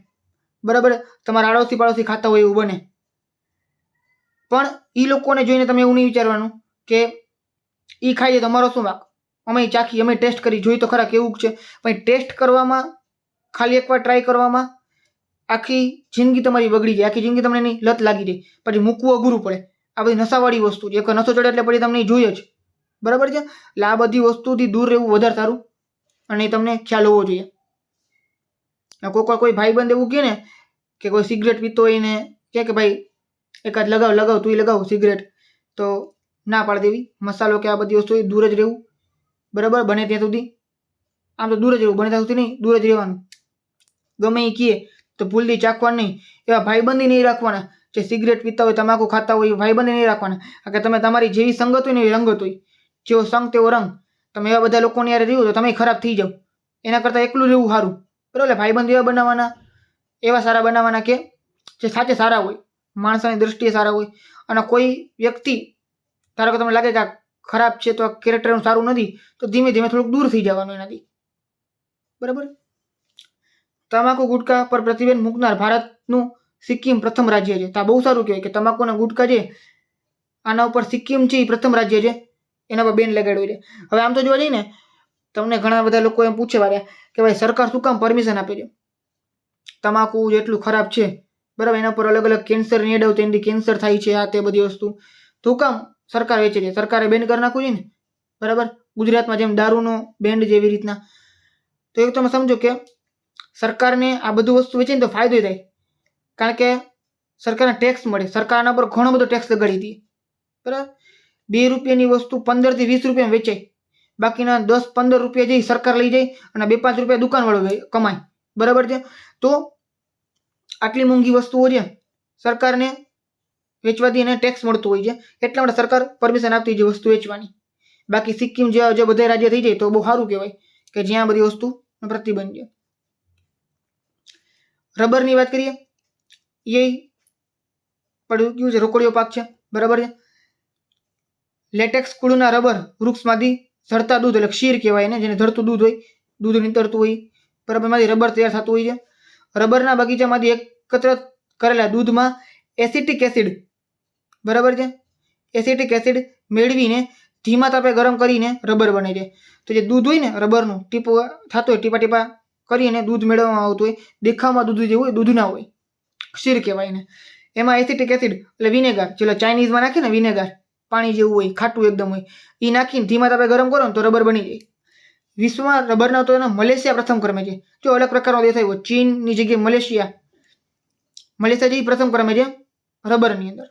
બરાબર, તમારા આડોશી પાડોશી ખાતા હોય એવું બને, પણ એ લોકોને જોઈને તમે એવું નહીં વિચારવાનું કે એ ખાઈ જાય તો અમારો શું વાંક, અમે ચાખી, અમે ટેસ્ટ કરી, જોઈ તો ખરા કેવું છે. પણ ટેસ્ટ કરવામાં, ખાલી એકવાર ટ્રાય કરવામાં આખી જિંદગી તમારી બગડી જાય, આખી જિંદગી તમને એની લત લાગી જાય, પછી મૂકવું અઘરું પડે. આ બધી નશાવાળી વસ્તુ છે, એક નશો ચડે એટલે પછી તમને જોઈએ જ, બરાબર છે. એટલે આ બધી વસ્તુથી દૂર રહેવું વધારે સારું અને તમને ખ્યાલ હોવો જોઈએ. કોઈ ભાઈબંધ એવું કહે ને કે કોઈ સિગરેટ પીતો હોય ને કે ભાઈ એકાદ લગાવ તું લગાવ સિગરેટ, તો ના પાડી દેવી. મસાલો કે આ બધી વસ્તુ દૂર જ રહેવું, બરાબર, બને ત્યાં સુધી. આમ તો દૂર જ રહેવું, બને ત્યાં સુધી નહીં, દૂર જ રહેવાનું. ગમે એ કહે તો ભૂલથી ચાખવાનું નહીં. એવા ભાઈબંધી નહીં રાખવાના જે સિગરેટ પીતા હોય, તમાકુ ખાતા હોય, એ ભાઈબંધી નહીં રાખવાના. કારણ કે તમે તમારી જેવી સંગત હોય ને એવી રંગત હોય, જેવો સંગ તેવો રંગ. તમે એવા બધા લોકોની યારે રહ્યું તો તમે ખરાબ થઈ જાવ. એના કરતાં એકલું રહેવું સારું, બરાબર. ભાઈબંધ એવા બનાવવાના, એવા સારા બનાવવાના કે જે સાચે સારા હોય, માણસોની દ્રષ્ટિએ સારા હોય. અને કોઈ વ્યક્તિ ધારો કે તમને લાગે કે આ ખરાબ છે તો આ કેરેક્ટર સારું નથી, તો ધીમે ધીમે થોડુંક દૂર થઈ જવાનું એનાથી, બરાબર. તમાકુ ગુટકા પર પ્રતિબંધ મૂકનાર ભારતનું સિક્કિમ પ્રથમ રાજ્ય છે. તો આ બહુ સારું કહેવાય કે તમાકુ અને ગુટકા છે આના ઉપર સિક્કિમ છે એ પ્રથમ રાજ્ય છે, એના પર બેન લગાડ્યું છે. હવે આમ તો જોવા જઈએ ને, તમને ઘણા બધા લોકો એમ પૂછે વાળ્યા કે ભાઈ સરકાર શું કામ પરમિશન આપે છે, તમાકુ જેટલું ખરાબ છે, બરાબર, એના પર અલગ અલગ કેન્સર ની એડ એનાથી કેન્સર થાય છે, આ તે બધી વસ્તુ તો કામ સરકાર વેચે છે, સરકારે બેન કરી નાખવું છે ને, બરાબર. ગુજરાતમાં જેમ દારૂનો બેન્ડ જેવી રીતના. તો એક તમે સમજો કે સરકારને આ બધું વસ્તુ વેચે ને તો ફાયદો થાય, કારણ કે સરકારને ટેક્સ મળે. સરકારના પર ઘણો બધો ટેક્સ લગાડી દઈએ, બરાબર. 2 રૂપિયાની વસ્તુ 15 થી 20 રૂપિયામાં વેચાય, બાકીના 10-15 રૂપિયા જઈ સરકાર લઈ જાય અને 2-5 રૂપિયા દુકાનવાળો કમાય, બરાબર છે. તો આટલી મોંઘી વસ્તુઓ છે સરકારને વેચવાથી એને ટેક્સ મળતો હોય છે, એટલા માટે સરકાર પરમિશન આપતી જે વસ્તુ વેચવાની. બાકી સિક્કિમ જેવા જો બધા રાજ્ય થઈ જાય તો બહુ સારું કહેવાય કે જ્યાં બધી વસ્તુ પ્રતિબંધ છે. રબરની વાત કરીએ, એ પડ્યું ગયું છે, રોકડીયો પાક છે, બરાબર છે. લેટેક્સ કુળના રબર વૃક્ષમાંથી ઝરતા દૂધ એટલે ક્ષીર કહેવાય ને, જેને ઝરતું દૂધ હોય, દૂધ નીતરતું હોય, બરાબર, એમાંથી રબર તૈયાર થતું હોય છે. રબરના બગીચામાંથી એકત્ર કરેલા દૂધમાં એસિટિક એસિડ, બરાબર છે, એસિટિક એસિડ મેળવીને ધીમા તાપે ગરમ કરીને રબર બને છે. તો જે દૂધ હોય ને રબરનું ટીપું થતું હોય, ટીપા ટીપા કરીને દૂધ મેળવવામાં આવતું હોય, દેખાવમાં દૂધ જેવું હોય, દૂધ ના હોય, ક્ષીર કહેવાય એને. એમાં એસિટિક એસિડ એટલે વિનેગર, ચલો ચાઇનીઝમાં નાખે ને વિનેગર, પાણી જેવું હોય, ખાટું એકદમ હોય, એ નાખીને ધીમા તાપે ગરમ કરો ને તો રબર બની જાય. વિશ્વમાં રબરના ઉત્પાદનમાં મલેશિયા પ્રથમ ક્રમે છે. જો અલગ પ્રકારનો દેશ આવ્યો, ચીનની જગ્યાએ મલેશિયા જે પ્રથમ ક્રમે છે રબરની અંદર,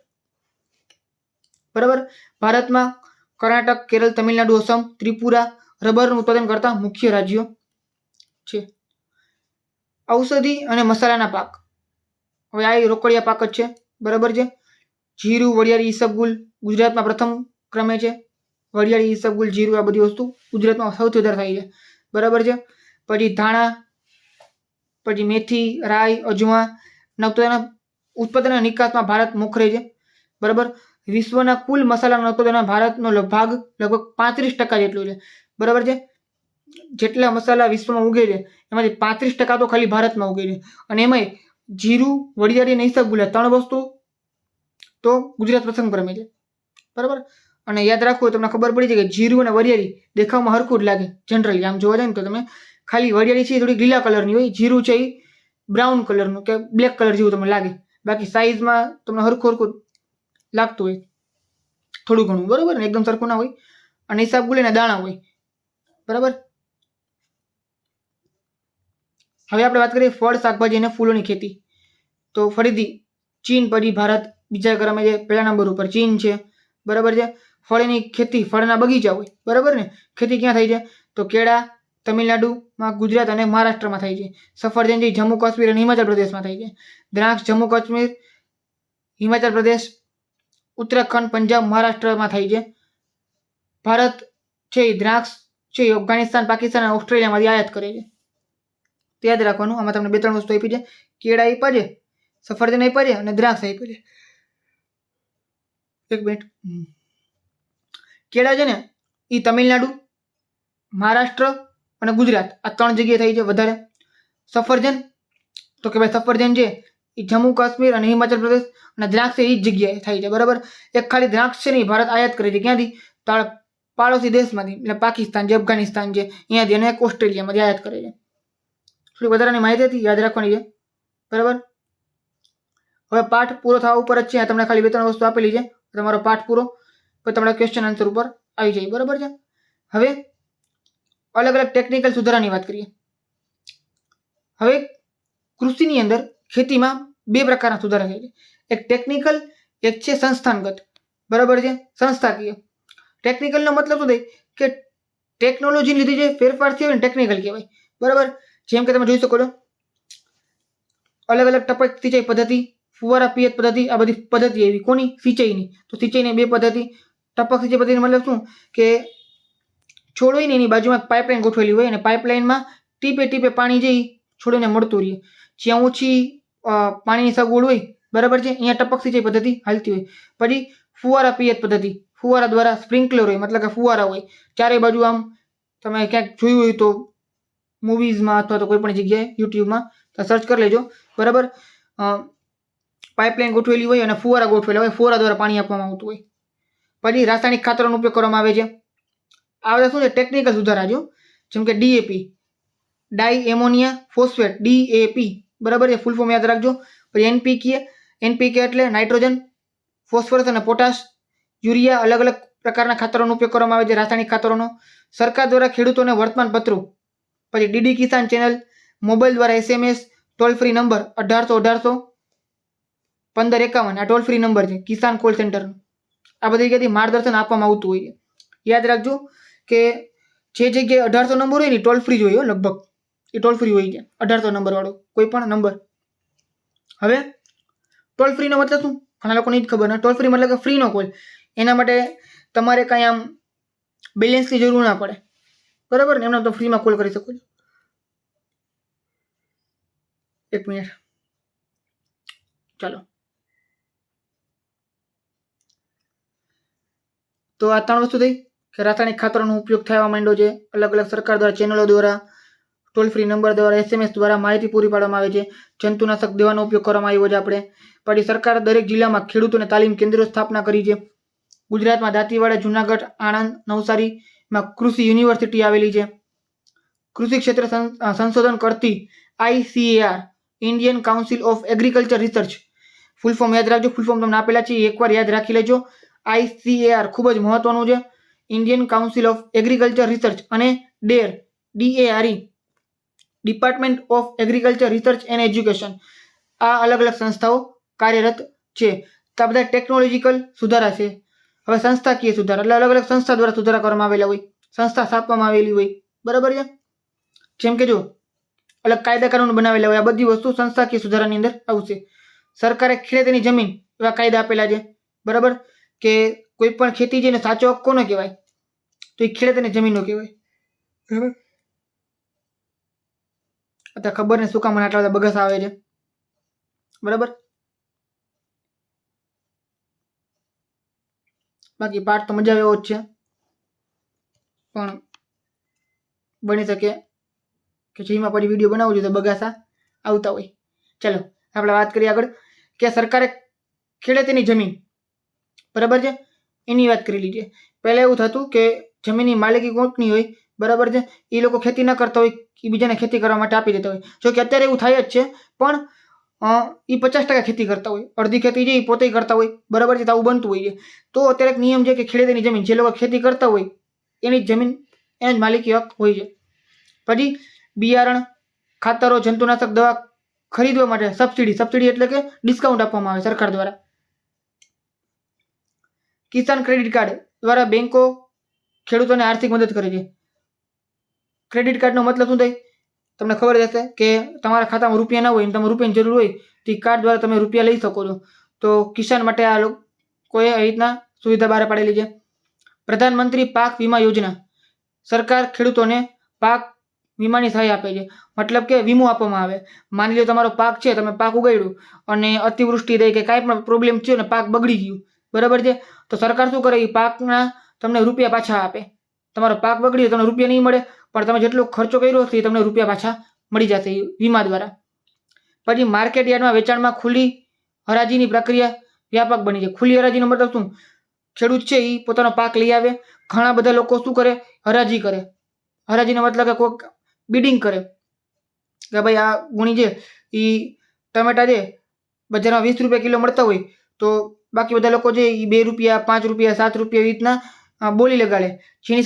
બરાબર. ભારતમાં કર્ણાટક, કેરળ, તમિલનાડુ, અસમ, ત્રિપુરા રબરનું ઉત્પાદન કરતા મુખ્ય રાજ્યો છે. ઔષધિ અને મસાલાના પાક, હવે આ રોકડિયા પાક જ છે, બરાબર છે. જીરું, વરિયાળી, ઈસબગુલ ગુજરાતમાં પ્રથમ ક્રમે છે. વરિયાળી, ઈસબગુલ, જીરું આ બધી વસ્તુ ગુજરાતમાં સૌથી વધારે થાય છે, બરાબર છે. પછી ધાણા, પછી મેથી, રાઈ, અજમા ઉત્પાદન અને નિકાસમાં ભારત મોખરે છે, બરાબર. વિશ્વના કુલ મસાલાના ઉત્પાદનમાં ભારતનો ભાગ લગભગ 35% જેટલું છે, બરાબર છે. જેટલા મસાલા વિશ્વમાં ઉગે છે એમાંથી 35% તો ખાલી ભારતમાં ઉગે છે. અને એમાંય જીરું, વરિયાળી અને ઈસબગુલ 3 વસ્તુ તો ગુજરાત પ્રથમ ક્રમે છે, બરાબર. અને યાદ રાખવું, તમને ખબર પડી છે કે જીરું અને વરિયાળી દેખાવમાં હરખું જ લાગે જનરલી, આમ જોવા જાય ને તો તમે ખાલી વરિયાળી છે થોડી લીલા કલરની હોય, જીરું છે એ બ્રાઉન કલરનું કે બ્લેક કલર જેવું તમને લાગે, બાકી સાઈઝમાં તમને હરખું લાગતું હોય થોડું ઘણું, બરાબર ને, એકદમ સરખું ના હોય. અને ઈસબગુલ એના દાણા હોય, બરાબર. હવે આપણે વાત કરીએ ફળ, શાકભાજી અને ફૂલોની ખેતી. તો ફરીથી ચીન પછી ભારત બીજા ક્રમે છે, પહેલા નંબર ઉપર ચીન છે, બરાબર છે. ફળની ખેતી, ફળના બગીચા હોય, બરાબર ને, ખેતી ક્યાં થાય છે? તો કેળા તમિલનાડુમાં, ગુજરાત અને મહારાષ્ટ્રમાં થાય છે. સફરજન જે જમ્મુ કાશ્મીર અને હિમાચલ પ્રદેશમાં થાય છે. દ્રાક્ષ જમ્મુ કાશ્મીર, હિમાચલ પ્રદેશ, ઉત્તરાખંડ, પંજાબ, મહારાષ્ટ્રમાં થાય છે. ભારત છે એ દ્રાક્ષ છે એ અફઘાનિસ્તાન, પાકિસ્તાન અને ઓસ્ટ્રેલિયામાંથી આયાત કરે છે. તો યાદ રાખવાનું, આમાં તમને 2-3 વસ્તુ આપી છે, કેળા આપ્યા છે, સફરજન આપ્યા છે અને દ્રાક્ષ આપ્યા છે. એક મિનિટ, કેળા છે ને એ તમિલનાડુ, મહારાષ્ટ્ર અને ગુજરાત આ 3 જગ્યાએ થાય છે વધારે. સફરજન તો કે ભાઈ સફરજન છે એ જમ્મુ કાશ્મીર અને હિમાચલ પ્રદેશ, અને દ્રાક્ષ એ જ જગ્યાએ થાય છે, બરાબર. એક ખાલી દ્રાક્ષ છે ને ભારત આયાત કરે છે, ક્યાંથી? પાડોશી દેશમાંથી, એટલે પાકિસ્તાન જે, અફઘાનિસ્તાન છે અહીંયાથી, અને એક ઓસ્ટ્રેલિયામાંથી આયાત કરે છે. થોડી વધારાની માહિતી હતી, યાદ રાખવાની છે, બરાબર. હવે પાઠ પૂરો થવા ઉપર જ છે, તમને ખાલી 2-3 વસ્તુ આપેલી છે, તમારો પાઠ પૂરો, પછી તમારા ક્વેશ્ચન આન્સર ઉપર આવી જાય, બરાબર છે. હવે અલગ અલગ ટેકનિકલ સુધારાની વાત કરીએ. હવે કૃષિની અંદર ખેતીમાં 2 પ્રકારના સુધારા થાય છે, એક ટેકનિકલ, એક છે સંસ્થાગત, બરાબર છે, સંસ્થાકીય. ટેકનિકલનો મતલબ શું થાય કે ટેકનોલોજીને લીધે જે ફેરફાર થયો ને ટેકનિકલ કહેવાય, બરાબર. જેમ કે તમે જોઈ શકો છો અલગ અલગ ટપક સિંચાઈ પદ્ધતિ, ફુવારા પિયત પદ્ધતિ, આ બધી પદ્ધતિ એવી કોની? સિંચાઈની. તો સિંચાઈની 2 પદ્ધતિ. ટપક સિંચાઈ પદ્ધતિનો મતલબ શું કે છોડ હોય ને એની બાજુમાં પાઇપલાઇન ગોઠવેલી હોય અને પાઇપલાઇનમાં ટીપે ટીપે પાણી જઈ છોડને મળતું રહે. જ્યાં ઓછી પાણીની સગવડ હોય, બરાબર છે, અહીંયા ટપક સિંચાઈ પદ્ધતિ હાલતી હોય. પછી ફુવારા પિયત પદ્ધતિ, ફુવારા દ્વારા સ્પ્રિંકલર હોય, મતલબ કે ફુવારા હોય ચારે બાજુ, આમ તમે ક્યાંક જોયું હોય તો મૂવીઝમાં અથવા તો કોઈ પણ જગ્યાએ યુટ્યુબમાં સર્ચ કરી લેજો, બરાબર. પાઇપલાઇન ગોઠવેલી હોય અને ફુવારા ગોઠવેલા હોય, ફુવારા દ્વારા પાણી આપવામાં આવતું હોય. પછી રાસાયણિક ખાતરોનો ઉપયોગ કરવામાં આવે છે. આ બધા શું છે? ટેકનિકલ સુધારા જો, જેમ કે ડીએપી, ડાઈ એમોનિયા ફોસ્ફેટ, ડીએપી, બરાબર છે, ફૂલ ફોર્મ યાદ રાખજો. પછી એનપીકે એટલે નાઇટ્રોજન, ફોસ્ફરસ અને પોટાશ, યુરિયા, અલગ અલગ પ્રકારના ખાતરોનો ઉપયોગ કરવામાં આવે છે, રાસાયણિક ખાતરોનો. સરકાર દ્વારા ખેડૂતોને વર્તમાન પત્રો, પછી ડીડી કિસાન ચેનલ, મોબાઈલ દ્વારા SMS, ટોલ ફ્રી નંબર 18-18-15-51 આ ટોલ ફ્રી નંબર છે કિસાન કોલ સેન્ટરનો. આ બધી જગ્યાએથી માર્ગદર્શન આપવામાં આવતું હોય છે. યાદ રાખજો કે જે જગ્યાએ 1800 નંબર હોય ને ટોલ ફ્રી જ હોય, લગભગ એ ટોલ ફ્રી હોય છે 1800 નંબર વાળો કોઈ પણ નંબર. હવે ટોલ ફ્રીનો મતલબ શું? ઘણા લોકોને જ ખબર નથી. ટોલ ફ્રી મતલબ કે ફ્રીનો કોલ. એના માટે તમારે કાંઈ આમ બેલેન્સની જરૂર ના પડે, બરાબર ને, એમને તો ફ્રીમાં કોલ કરી શકો છો. એક મિનિટ, ચાલો. તો આ 3 વસ્તુ થઈ કે રાસાયણિક ખાતરોનો ઉપયોગ થવા માંડ્યો છે અલગ અલગ સરકાર દ્વારા, ચેનલો દ્વારા. ટોલ ફ્રી નંબર દ્વારા SMS દ્વારા માહિતી પૂરી પાડવામાં આવે છે. જંતુનાશક દવાનો ઉપયોગ કરવામાં આવ્યો છે આપણે. પછી સરકારે દરેક જિલ્લામાં ખેડૂતોને તાલીમ કેન્દ્રો સ્થાપના કરી છે. ગુજરાતમાં દાંતીવાડા, જુનાગઢ, આણંદ, નવસારીમાં કૃષિ યુનિવર્સિટી આવેલી છે. કૃષિ ક્ષેત્રે સંશોધન કરતી ICAR Indian council of agriculture research, full form યાદ રાખજો. ફૂલ ફોર્મ તમને આપેલા છે, એકવાર યાદ રાખી લેજો. ICAR ખૂબ જ મહત્વનું છે. Indian council of agriculture research અને DARE department of agriculture research and education, આ અલગ અલગ સંસ્થાઓ કાર્યરત છે. તો આ બધા ટેકનોલોજીકલ સુધારા છે. હવે સંસ્થાકીય સુધારા એટલે અલગ અલગ સંસ્થા દ્વારા સુધારા કરવામાં આવેલા હોય, સંસ્થા સ્થાપવામાં આવેલી હોય, બરાબર છે. જેમ કે જો અલગ કાયદા કાનૂન બનાવેલા હોય, આ બધી વસ્તુ સંસ્થાકીય સુધારાની અંદર આવશે. સરકારે ખેતીની જમીન એવા કાયદા આપેલા છે, બરાબર, કે કોઈ પણ ખેતી છે ને સાચો હક કોનો કહેવાય, તો એ ખેડૂતની જમીનનો કહેવાય, બરાબર. અત્યારે ખબર ને શું કામ મને આટલા બધા બગસ આવે છે, બરાબર. બાકી પાઠ તો મજા આવે એવો જ છે, પણ બની શકે કે જેમાં પછી વિડીયો બનાવવો જોઈએ તો બગાસા આવતા હોય. ચાલો આપણે વાત કરીએ આગળ કે સરકારે ખેડૂતની જમીન, બરાબર છે, એની વાત કરી લીધી. પહેલાં એવું થતું કે જમીનની માલિકી કોઈકની હોય, બરાબર છે, એ લોકો ખેતી ન કરતા હોય, એ બીજાને ખેતી કરવા માટે આપી દેતા હોય. જો કે અત્યારે એવું થાય જ છે, પણ એ 50% ખેતી કરતા હોય, અડધી ખેતી છે એ પોતે કરતા હોય, બરાબર છે, તો આવું બનતું હોય છે. તો અત્યારે એક નિયમ છે કે ખેડૂતની જમીન, જે લોકો ખેતી કરતા હોય એની જમીન એને જ માલિકી હક હોય છે. પછી બિયારણ, ખાતરો, જંતુનાશક દવા ખરીદવા માટે સબસિડી એટલે કે ડિસ્કાઉન્ટ આપવામાં આવે સરકાર દ્વારા. કિસાન ક્રેડિટ કાર્ડ દ્વારા બેંકો ખેડૂતોને આર્થિક મદદ કરે છે. ક્રેડિટ કાર્ડનો મતલબ શું થાય તમને ખબર હશે કે તમારા ખાતામાં રૂપિયા ના હોય અને તમારે રૂપિયાની જરૂર હોય તો એ કાર્ડ દ્વારા તમે રૂપિયા લઈ શકો છો. તો કિસાન માટે આ લોકોએ આવી રીતના સુવિધા બહાર પાડેલી છે. પ્રધાનમંત્રી પાક વીમા યોજના, સરકાર ખેડૂતોને પાક વીમાની સહાય આપે છે. મતલબ કે વીમો આપવામાં આવે. માની લો તમારો પાક છે, તમે પાક ઉગાડ્યું અને અતિવૃષ્ટિ થઈ કે કાંઈ પણ પ્રોબ્લેમ થયો ને પાક બગડી ગયું, બરાબર છે, તો સરકાર શું કરે, એ પાકના તમને રૂપિયા પાછા આપે. તમારો પાક બગડ્યો તમને રૂપિયા નહીં મળે, પણ તમે જેટલો ખર્ચો કર્યો હશે એ તમને રૂપિયા પાછા મળી જશે વીમા દ્વારા. પછી માર્કેટ યાર્ડમાં વેચાણમાં ખુલ્લી હરાજીની પ્રક્રિયા વ્યાપક બની છે. ખુલ્લી હરાજીનો મતલબ શું, ખેડૂત છે એ પોતાનો પાક લઈ આવે, ઘણા બધા લોકો શું કરે, હરાજી કરે. હરાજીનો મતલબ કે કોઈક બિડિંગ કરે કે ભાઈ આ ગુણી છે એ ટમેટા છે બજારમાં 20 રૂપિયા કિલો મળતા હોય, તો બાકી બધા લોકો છે એ 2 રૂપિયા, 5 રૂપિયા, 7 રૂપિયા એવી રીતના બોલી લગાડે. જેની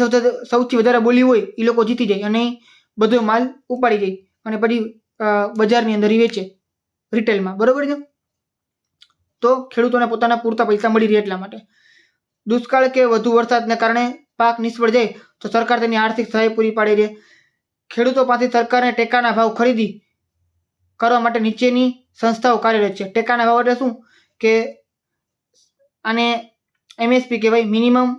સૌથી વધારે બોલી હોય એ લોકો જીતી જાય અને બધો માલ ઉપાડી જાય અને પછી બજારની અંદર વેચે રિટેલમાં, બરાબર છે. તો ખેડૂતોને પોતાના પૂરતા પૈસા મળી રહે એટલા માટે. દુષ્કાળ કે વધુ વરસાદને કારણે પાક નિષ્ફળ જાય તો સરકાર તેની આર્થિક સહાય પૂરી પાડે છે. ખેડૂતો પાસે સરકારને ટેકાના ભાવ ખરીદી કરવા માટે નીચેની સંસ્થાઓ કાર્યરત છે. ટેકાના ભાવ એટલે શું કે આને MSP કહેવાય, મિનિમમ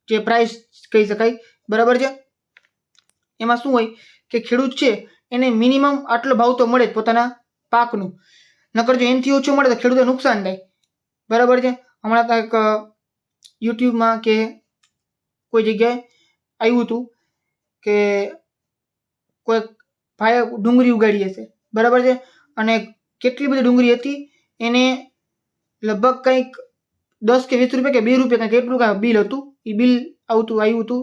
જે પ્રાઇસ કહી શકાય, બરાબર છે. એમાં શું હોય કે ખેડૂત છે એને મિનિમમ આટલો ભાવ તો મળે જ પોતાના પાકનું, નકર જો એનાથી ઓછો મળે તો ખેડૂતને નુકસાન થાય, બરાબર છે. હમણાં કંઈક યુટ્યુબમાં કે કોઈ જગ્યાએ આવ્યું હતું કે કોઈ ભાઈએ ડુંગળી ઉગાડી હશે, બરાબર છે, અને કેટલી બધી ડુંગળી હતી, એને લગભગ કંઈક 10 કે 20 રૂપિયા કે 2 રૂપિયા કંઈક એટલું કાંઈ બિલ હતું. એ બિલ આવ્યું હતું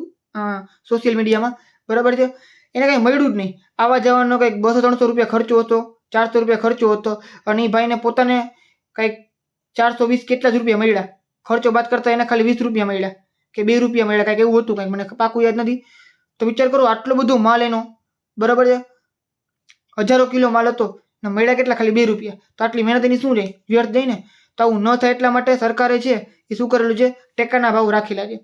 સોશિયલ મીડિયામાં, બરાબર છે. એને કંઈ મળ્યું જ નહીં. આવા જવાનો કંઈક 200-300 રૂપિયા ખર્ચો હતો, 400 રૂપિયા ખર્ચો હતો, અને એ ભાઈને પોતાને કંઈક 420 કેટલા જ રૂપિયા મળ્યા. ખર્ચો બાદ કરતાં એને ખાલી 20 રૂપિયા મળ્યા કે 2 રૂપિયા મળ્યા, કાંઈક એવું હતું, કાંઈક મને પાકું યાદ નથી. તો વિચાર કરો આટલો બધો માલ એનો, બરાબર છે, હજારો કિલો માલ હતો ને મળ્યા કેટલા, ખાલી 2 રૂપિયા. તો આટલી મહેનત એની શું જાય, વ્યર્થ જાય ને. તો આવું ન થાય એટલા માટે સરકારે છે એ શું કરેલું છે, ટેકાના ભાવ રાખેલા છે.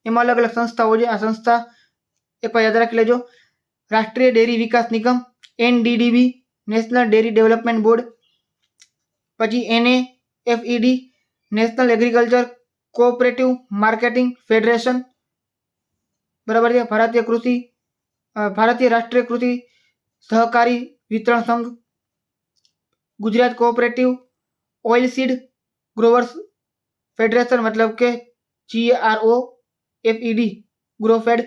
એમાં અલગ અલગ સંસ્થાઓ છે. આ સંસ્થા એકવાર યાદ રાખી લેજો, રાષ્ટ્રીય ડેરી વિકાસ નિગમ NDDB, national dairy development board, પછી NAFED, national agriculture cooperative marketing federation, બરાબર છે, ભારતીય રાષ્ટ્રીય કૃષિ સહકારી વિતરણ સંઘ, Gujarat cooperative oilseed growers federation મતલબ કે GROFED, ગ્રોફેડ,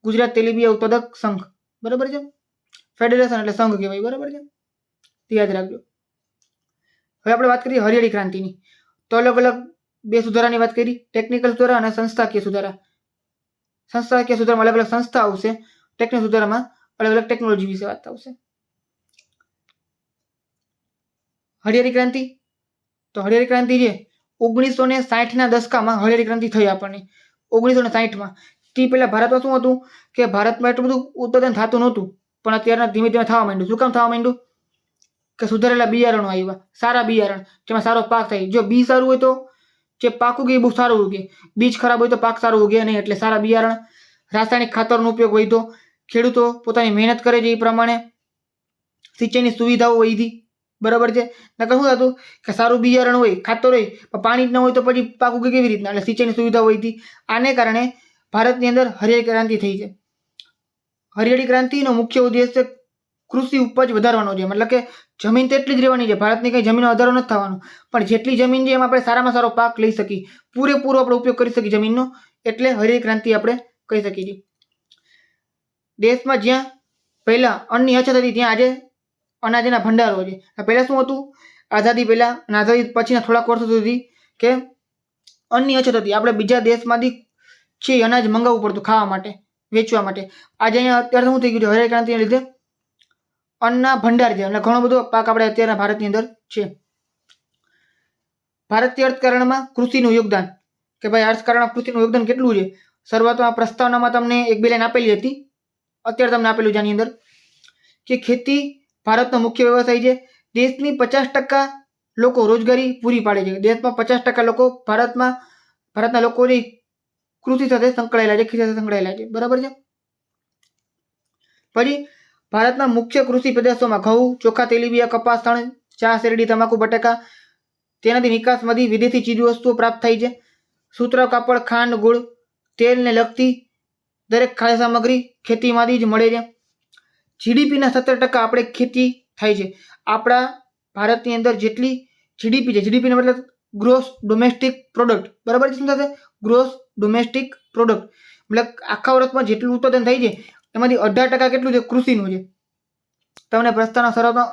ગુજરાત તેલીબિયા ઉત્પાદક સંઘ, બરાબર છે. ફેડરેશન એટલે સંઘ કહેવાય. બરાબર છે, તે યાદ રાખજો. હવે આપણે વાત કરીએ હરિયાળી ક્રાંતિની. તો અલગ અલગ બે સુધારાની વાત કરી, ટેકનિકલ સુધારા અને સંસ્થાકીય સુધારા. સંસ્થાકીય સુધારામાં અલગ અલગ સંસ્થા આવશે, ટેકનિકલ સુધારામાં અલગ અલગ ટેકનોલોજી વિશે વાત આવશે. હરિયાળી ક્રાંતિ, તો હરિયાળી ક્રાંતિ છે 1960ના દશકામાં હરિયાળી ક્રાંતિ થઈ આપણને 1960માં. તે પહેલા ભારતમાં શું હતું કે ભારતમાં એટલું બધું ઉત્પાદન થતું નહોતું, પણ અત્યારના ધીમે ધીમે થવા માંડ્યું. શું કામ થવા માંડ્યું? કે સુધારેલા બિયારણો આવ્યા, સારા બિયારણ જેમાં સારો પાક થાય. જો બી સારું હોય તો જે પાક ઉગે એ બહુ સારું ઉગે, બીજ ખરાબ હોય તો પાક સારું ઉગે નહીં. એટલે સારા બિયારણ, રાસાયણિક ખાતરનો ઉપયોગ વધ્યો, ખેડૂતો પોતાની મહેનત કરે છે એ પ્રમાણે સિંચાઈની સુવિધાઓ વધી. બરાબર છે. નકર શું થતું કે સારું બિયારણ હોય, ખાતર હોય, પણ પાણી જ ન હોય તો પછી પાક ઉગે કેવી રીતના? એટલે સિંચાઈની સુવિધાઓ વધી. આને કારણે ભારતની અંદર હરિયાળી ક્રાંતિ થઈ છે. હરિયાળી ક્રાંતિનો મુખ્ય ઉદ્દેશ કૃષિ ઉપજ વધારવાનો છે. મતલબ કે જમીન તેટલી જ રહેવાની છે, ભારતની કંઈ જમીનનો વધારો નથી થવાનો, પણ જેટલી જમીન છે એમાં આપણે સારામાં સારો પાક લઈ શકીએ, પૂરેપૂરો આપણે ઉપયોગ કરી શકીએ જમીનનો. એટલે હરિયાળી ક્રાંતિ આપણે કહી શકીએ છીએ. દેશમાં જ્યાં પહેલા અન્નની અછત હતી ત્યાં આજે અનાજના ભંડારો છે. પહેલા શું હતું? આઝાદી પહેલા અને આઝાદી પછીના થોડાક વર્ષો સુધી કે અન્નની અછત હતી. આપણે બીજા દેશમાંથી છે અનાજ મંગાવવું પડતું ખાવા માટે, વેચવા માટે. આજે અહીંયા અત્યારે શું થઈ ગયું છે? હરિયાળી ક્રાંતિના લીધે અન્નના ભંડાર છે અને ઘણો બધો પાક આપણે અત્યારના ભારતની અંદર છે. ભારતીય અર્થકારણમાં કૃષિનું યોગદાન, કે ભાઈ અર્થકારણમાં કૃષિનું યોગદાન કેટલું છે? શરૂઆતમાં પ્રસ્તાવનામાં તમને એક બે લાઈન આપેલી હતી, અત્યારે તમને આપેલું છે આની અંદર કે ખેતી ભારતનો મુખ્ય વ્યવસાય છે. દેશની 50% લોકો રોજગારી પૂરી પાડે છે. દેશમાં 50% લોકો ભારતના લોકો જે કૃષિ સાથે સંકળાયેલા છે, ખેતી સાથે સંકળાયેલા છે. બરાબર છે. પછી ભારતના મુખ્ય કૃષિ પ્રદેશોમાં ઘઉં, ચોખા, તેલીબિયા, કપાસ, તણ, ચા, શેરડી, તમાકુ, બટાકા, તેનાથી નિકાસમાંથી વિદેશી ચીજવસ્તુઓ પ્રાપ્ત થાય છે. સૂતરાઉ કાપડ, ખાંડ, ગોળ, તેલને લગતી દરેક ખાદ્ય સામગ્રી ખેતીમાંથી જ મળે છે. જીડીપીના 17% આપણે ખેતી થાય છે. આપણા ભારતની અંદર જેટલી જીડીપી છે, જીડીપીનો મતલબ ગ્રોસ ડોમેસ્ટિક પ્રોડક્ટ. બરાબર છે? શું થશે? Gross domestic product. મતલબ આખા વર્ષમાં જેટલું ઉત્પાદન થાય છે એમાંથી 18% કેટલું છે? કૃષિનું છે. તમને પ્રસ્તાવના શરૂઆતમાં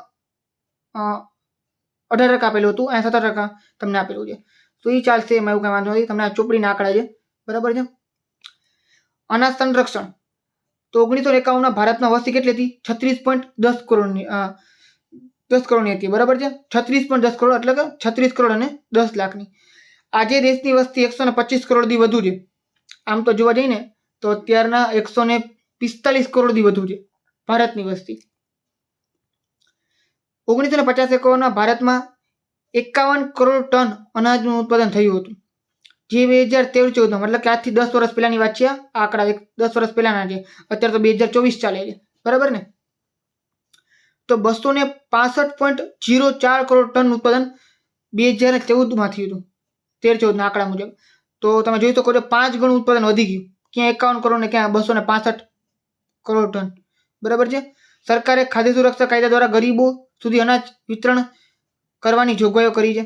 18% આપેલું હતું, અહીંયા 17% તમને આપેલું છે. તો એ ચાલશે, એમાં એવું કંઈ વાંધો નથી. તમને આ ચોપડીના આંકડા છે. બરાબર છે. અનાજ સંરક્ષણ, તો 1951માં ભારતમાં વસ્તી કેટલી હતી? 36.10 કરોડની 10 કરોડની હતી. બરાબર છે. 36.10 કરોડ એટલે કે 36 કરોડ અને 10 લાખની. આજે દેશની વસ્તી 125 કરોડથી વધુ છે. આમ તો જોવા જઈએ ને તો અત્યારના 145 કરોડથી વધુ છે ભારતની વસ્તી. 1950-51માં ભારતમાં 51 કરોડ ટન અનાજનું ઉત્પાદન થયું હતું. જે 2013-14, મતલબ કે આજથી 10 વર્ષ પહેલાની વાત છે. આ આંકડા 10 વર્ષ પહેલાના છે. અત્યારે તો 2024 ચાલે છે. બરાબર ને? તો 265.04 કરોડ ટન ઉત્પાદન 2014માં થયું હતું, 13-14ના આંકડા મુજબ. તો તમે જોઈ શકો છો 5 ગણું ઉત્પાદન વધી ગયું. ક્યાં 51 કરોડ ને ક્યાં 265 કરોડ ટન. બરાબર છે. સરકારે ખાદ્ય સુરક્ષા કાયદા દ્વારા ગરીબો સુધી અનાજ વિતરણ કરવાની જોગવાઈઓ કરી છે.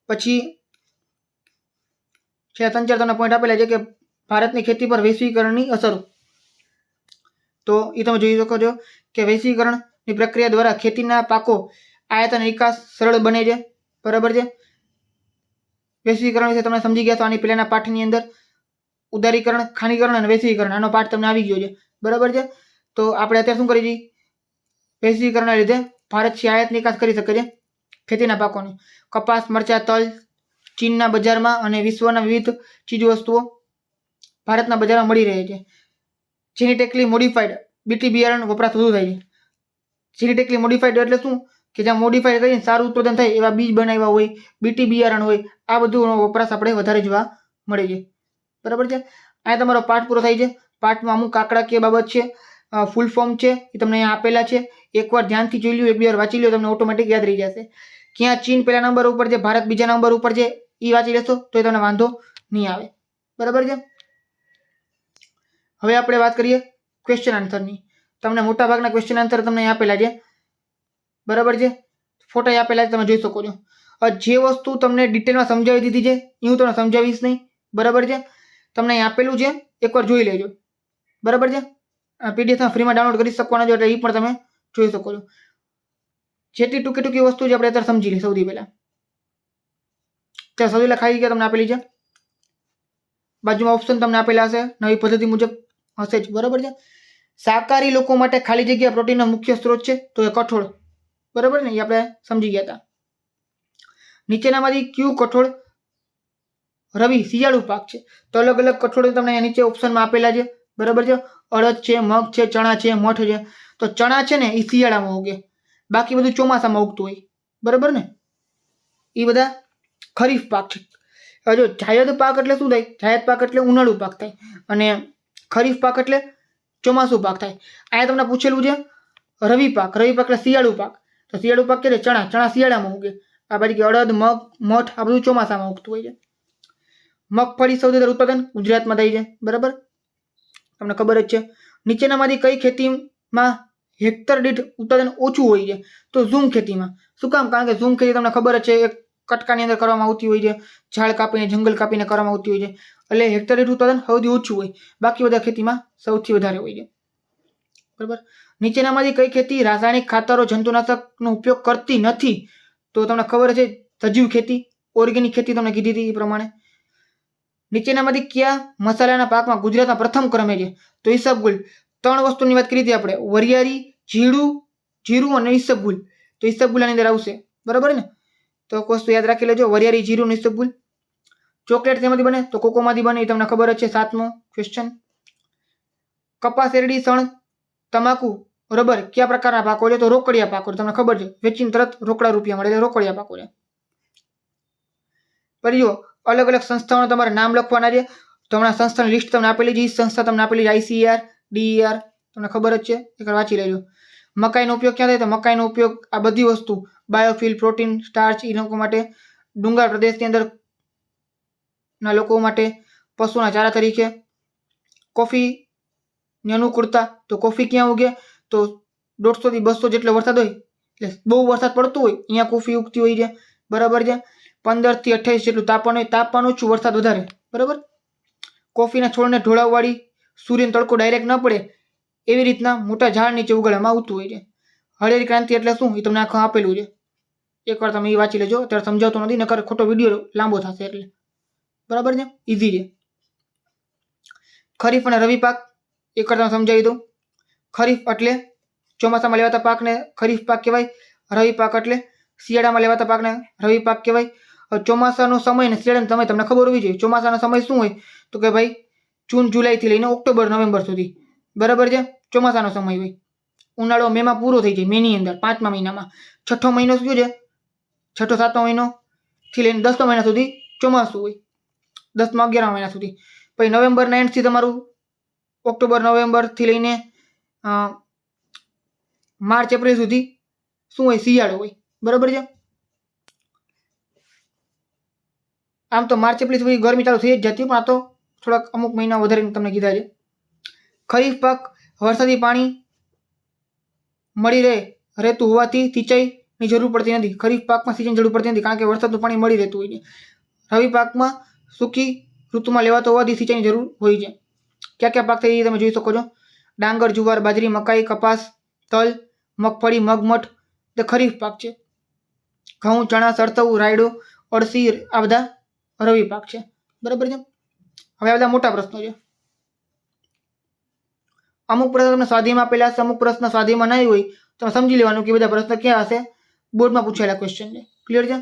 પછી છે 3-4 પોઈન્ટ આપેલા છે કે ભારતની ખેતી પર વૈશ્વિકરણની અસરો. તો એ તમે જોઈ શકો છો કે વૈશ્વિકરણની પ્રક્રિયા દ્વારા ખેતીના પાકો આયાત અને નિકાસ સરળ બને છે. બરાબર છે. વૈશ્વિકરણ વિશે તમે સમજી ગયા છો આની પહેલાના પાઠની અંદર. ઉદારીકરણ, ખાનગીકરણ અને વૈશ્વિકરણ, આનો પાઠ તમને આવી ગયો છે. બરાબર છે. તો આપણે અત્યારે શું કરીએ છીએ? વૈશ્વિકરણના લીધે ભારત છે આયાત નિકાસ કરી શકે છે ખેતીના પાકોની. કપાસ, મરચા, તલ ચીનના બજારમાં અને વિશ્વના વિવિધ ચીજવસ્તુઓ ભારતના બજારમાં મળી રહે છે. જેનેટિકલી મોડિફાઈડ બીટી બિયારણ વપરાશ વધુ થાય છે. જેનેટિકલી મોડિફાઈડ એટલે શું? કે જ્યાં મોડિફાઈડ કરીને સારું ઉત્પાદન થાય એવા બીજ બનાવ્યા હોય, બીટી બિયારણ હોય, આ બધું વપરાશ આપણે વધારે જોવા મળે છે. બરાબર છે. અહીંયા તમારો પાઠ પૂરો થાય છે. પાઠમાં અમુક આંકડાકીય બાબત છે, ફૂલ ફોર્મ છે, એ તમને અહીંયા આપેલા છે. એકવાર ધ્યાનથી જોઈ લો, એક બે વાર વાંચી લો, તમને ઓટોમેટિક યાદ રહી જશે. ક્યાં ચીન પહેલા નંબર ઉપર છે, ભારત બીજા નંબર ઉપર છે, એ વાંચી લેશો તો તમને વાંધો નહીં આવે. બરાબર છે. હવે આપણે વાત કરીએ ક્વેશ્ચન આન્સરની. તમને મોટાભાગના ક્વેશ્ચન આન્સર તમને અહીં આપેલા છે. બરાબર છે. ફોટા આપેલા છે, તમે જોઈ શકો છો. જે વસ્તુ તમને ડિટેલમાં સમજાવી દીધી છે એ હું તમને સમજાવીશ નહીં. બરાબર છે. તમને અહીં આપેલું છે, એકવાર જોઈ લેજો. બરાબર છે. પીડીએફમાં ફ્રીમાં ડાઉનલોડ કરી શકવાના છો, એટલે એ પણ તમે જોઈ શકો છો. જેટલી ટૂંકી ટૂંકી વસ્તુ છે આપણે અત્યારે સમજી લઈએ. સૌથી પહેલાં સૌથી પહેલાં ખાઈ ગયા તમને આપેલી છે, બાજુમાં ઓપ્શન તમને આપેલા હશે, નવી પદ્ધતિ મુજબ હશે જ, બરાબર છે. શાકાહારી લોકો માટે ખાલી જગ્યા પ્રોટીનનો મુખ્ય સ્ત્રોત છે તો એ કઠોળ, બરાબર ને, એ આપણે સમજી ગયા હતા. નીચેનામાંથી કયું કઠોળ રવિ શિયાળુ પાક છે? તો અલગ અલગ કઠોળ તમને અહીંયા નીચે ઓપ્શનમાં આપેલા છે, બરાબર છે. અડદ છે, મગ છે, ચણા છે, મઠ છે. તો ચણા છે ને એ શિયાળામાં ઉગે, બાકી બધું ચોમાસામાં ઉગતું હોય, બરાબર ને. એ બધા ખરીફ પાક છે. હવે જો જાયદ પાક એટલે શું થાય? જાયદ પાક એટલે ઉનાળુ પાક થાય, અને ખરીફ પાક એટલે ચોમાસું પાક થાય. અહીંયા તમને પૂછેલું છે રવિ પાક. રવિ પાક એટલે શિયાળુ પાક. તો શિયાળુ પાક કે ચણા, ચણા શિયાળામાં ઉગે. આ બાજુ અડદ, મગ, મઠ આ બધું ચોમાસામાં ઉગતું હોય છે. મગફળી સૌથી વધારે ઉત્પાદન ગુજરાતમાં થાય છે, બરાબર, તમને ખબર જ છે. નીચેનામાંથી કઈ ખેતીમાં હેક્ટર દીઠ ઉત્પાદન ઓછું હોય છે? તો ઝૂમ ખેતીમાં. શું કામ? કારણ કે ઝૂમ ખેતી તમને ખબર જ છે એક કટકાની અંદર કરવામાં આવતી હોય છે, ઝાડ કાપીને જંગલ કાપીને કરવામાં આવતી હોય છે, એટલે હેક્ટર દીઠ ઉત્પાદન સૌથી ઓછું હોય, બાકી બધા ખેતીમાં સૌથી વધારે હોય છે, બરાબર. નીચેનામાંથી કઈ ખેતી રાસાયણિક ખાતરો જંતુનાશકનો ઉપયોગ કરતી નથી? તો તમને ખબર છે સજીવ ખેતી, ઓર્ગેનિક ખેતી તમને કીધી હતી એ પ્રમાણે. નીચેનામાંથી કયા મસાલાના પાકમાં ગુજરાતમાં પ્રથમ ક્રમે છે? તો ઈસબગુલ. 3 વસ્તુની વાત કરી હતી આપણે, વરિયાળી, જીરું અને ઈસબગુલ. તો ઈસબગુલ આની અંદર આવશે, બરાબર ને. તો એક વસ્તુ યાદ રાખી લેજો, વરિયાળી, જીરું અને ઈસબગુલ. ચોકલેટ શેમાંથી બને? તો કોકોમાંથી બને, એ તમને ખબર જ છે. 7મો ક્વેશ્ચન. કપાસ, શેરડી, શણ, તમાકુ, રબર કયા પ્રકારના પાકો છે? તો રોકડિયા પાકો. તમને ખબર છે, વેચીને તરત રોકડા રૂપિયા મળે એટલે રોકડિયા પાકો છે. પછી જુઓ, અલગ અલગ સંસ્થાઓના તમારે નામ લખવાના છે. તો હમણાં સંસ્થાની લિસ્ટ તમને આપેલી છે, સંસ્થા તમને આપેલી છે ICAR, DER, તમને ખબર જ છે, એક વાંચી લેજો. મકાઈનો ઉપયોગ ક્યાં થાય? તો મકાઈનો ઉપયોગ આ બધી વસ્તુ બાયોફિલ, પ્રોટીન, સ્ટાર્ચ એ લોકો માટે, ડુંગર પ્રદેશની અંદર ના લોકો માટે, પશુના ચારા તરીકે. કોફીની અનુકૂળતા, તો કોફી ક્યાં ઉગે? તો 150 થી 200 જેટલો વરસાદ હોય, એટલે બહુ વરસાદ પડતો હોય અહીંયા કોફી ઉગતી હોય છે, બરાબર છે. 15 થી 28 જેટલું તાપમાન હોય, તાપમાન ઓછું વરસાદ વધારે, બરાબર. કોફીના છોડને ઢોળાવવાળી, સૂર્યનો તડકો ડાયરેક્ટ ન પડે એવી રીતના મોટા ઝાડ નીચે ઉગાડવામાં આવતું હોય છે. હળેરી ક્રાંતિ એટલે શું? એ તમને આખું આપેલું છે, એકવાર તમે એ વાંચી લેજો. અત્યારે સમજાવતો નથી, નકર ખોટો વિડીયો લાંબો થશે, એટલે બરાબર છે, ઇઝી છે. ખરીફ અને રવિ પાક એકવાર તમે સમજાવી દઉં. ખરીફ એટલે ચોમાસામાં લેવાતા પાકને ખરીફ પાક કહેવાય. રવિ પાક એટલે શિયાળામાં લેવાતા પાકને રવિ પાક કહેવાય. ચોમાસાનો સમય અને શિયાળાનો સમય તમને ખબર હોવી જોઈએ. ચોમાસાનો સમય શું હોય? તો કે ભાઈ જૂન જુલાઈથી લઈને ઓક્ટોબર નવેમ્બર સુધી, બરાબર છે, ચોમાસાનો સમય હોય. ઉનાળો મેમાં પૂરો થઈ જાય, મેની અંદર 5મા મહિનામાં. 6ઠો મહિનો શું છે? 6ઠો 7મો મહિનો થી લઈને 10મા મહિના સુધી ચોમાસું હોય, 10મા 11મા મહિના સુધી. પછી નવેમ્બરના એન્ડથી તમારું ઓક્ટોબર નવેમ્બરથી લઈને માર્ચ એપ્રિલ સુધી શું હોય? શિયાળો હોય, બરાબર છે. આમ તો માર્ચ એપ્રિલ સુધી ગરમી ચાલુ થઈ જ જતી, પણ આ તો થોડાક અમુક મહિના વધારે તમને કીધા છે. ખરીફ પાક વરસાદી પાણી મળી રહેતું હોવાથી સિંચાઈની જરૂર પડતી નથી. ખરીફ પાકમાં સિંચાઈની જરૂર પડતી નથી, કારણ કે વરસાદનું પાણી મળી રહેતું હોય છે. રવિ પાકમાં સૂકી ઋતુમાં લેવાતો હોવાથી સિંચાઈની જરૂર હોય છે. કયા કયા પાક થાય એ તમે જોઈ શકો છો. ડાંગર, જુવાર, બાજરી, મકાઈ, કપાસ, તલ, મગફળી, મગમઠ તે ખરીફ પાક છે. ઘઉં, ચણા, સરસવ, રાયડો, અળસી આ બધા રવિ પાક છે, બરાબર છે. હવે આ બધા મોટા પ્રશ્નો છે. અમુક પ્રશ્ન તમને સ્વાધ્યાયમાં આપેલા હશે, અમુક પ્રશ્ન સ્વાધ્યાયમાં નહીં હોય, તમે સમજી લેવાનું કે બધા પ્રશ્ન ક્યાં હશે. બોર્ડમાં પૂછાયેલા ક્વેશ્ચન છે, ક્લિયર છે.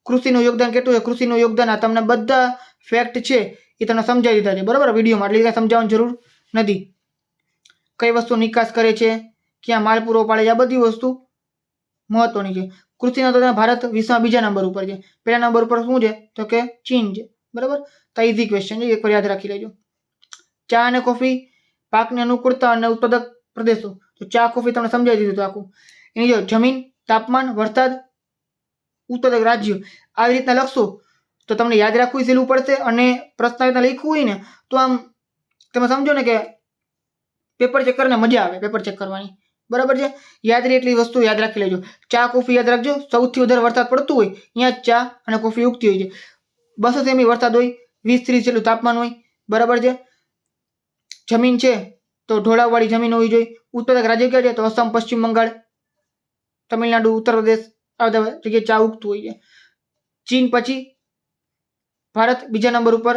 કૃષિનું યોગદાન કેટલું છે? કૃષિનું યોગદાન આ તમને બધા ફેક્ટ છે એ તમને સમજાવી દીધા છે, બરાબર, વિડીયોમાં, એટલે કાંઈ સમજાવવાની જરૂર નથી. કઈ વસ્તુ નિકાસ કરે છે, ક્યાં માલ પૂરો પાડે છે, આ બધી વસ્તુ મહત્વની છે. કૃષિના તો ભારત વિશ્વમાં 2જા નંબર ઉપર છે. પહેલા નંબર ઉપર શું છે? તો કે ચીન છે, બરાબર. તો ઇઝી ક્વેશ્ચન છે, એકવાર યાદ રાખી લેજો. ચા અને કોફી પાકની અનુકૂળતા અને ઉત્પાદક પ્રદેશો. તો ચા કોફી તમને સમજાવી દીધું આખું. એની જો જમીન, તાપમાન, વરસાદ, ઉત્પાદક રાજ્યો આવી રીતના લખશો તો તમને યાદ રાખવું સહેલું પડશે. અને પ્રશ્ન રીતના લખ્યું હોય ને તો આમ તમે સમજો ને કે પેપર ચેક કરીને મજા આવે, પેપર ચેક કરવાની, બરાબર છે. યાદ રહે એટલી વસ્તુ યાદ રાખી લેજો. ચા કોફી યાદ રાખજો. સૌથી વધારે વરસાદ પડતું હોય અહીંયા જ ચા અને કોફી ઉગતી હોય છે. 200 સેમી વરસાદ હોય, 20-30 જેટલું તાપમાન હોય, બરાબર છે. જમીન છે તો ઢોળાવવાળી જમીન હોવી જોઈએ. ઉત્પાદક રાજ્ય કયા છે? તો અસમ, પશ્ચિમ બંગાળ, તમિલનાડુ, ઉત્તર પ્રદેશ આ બધા જગ્યાએ ચા ઉગતું હોય છે. ચીન પછી ભારત બીજા નંબર ઉપર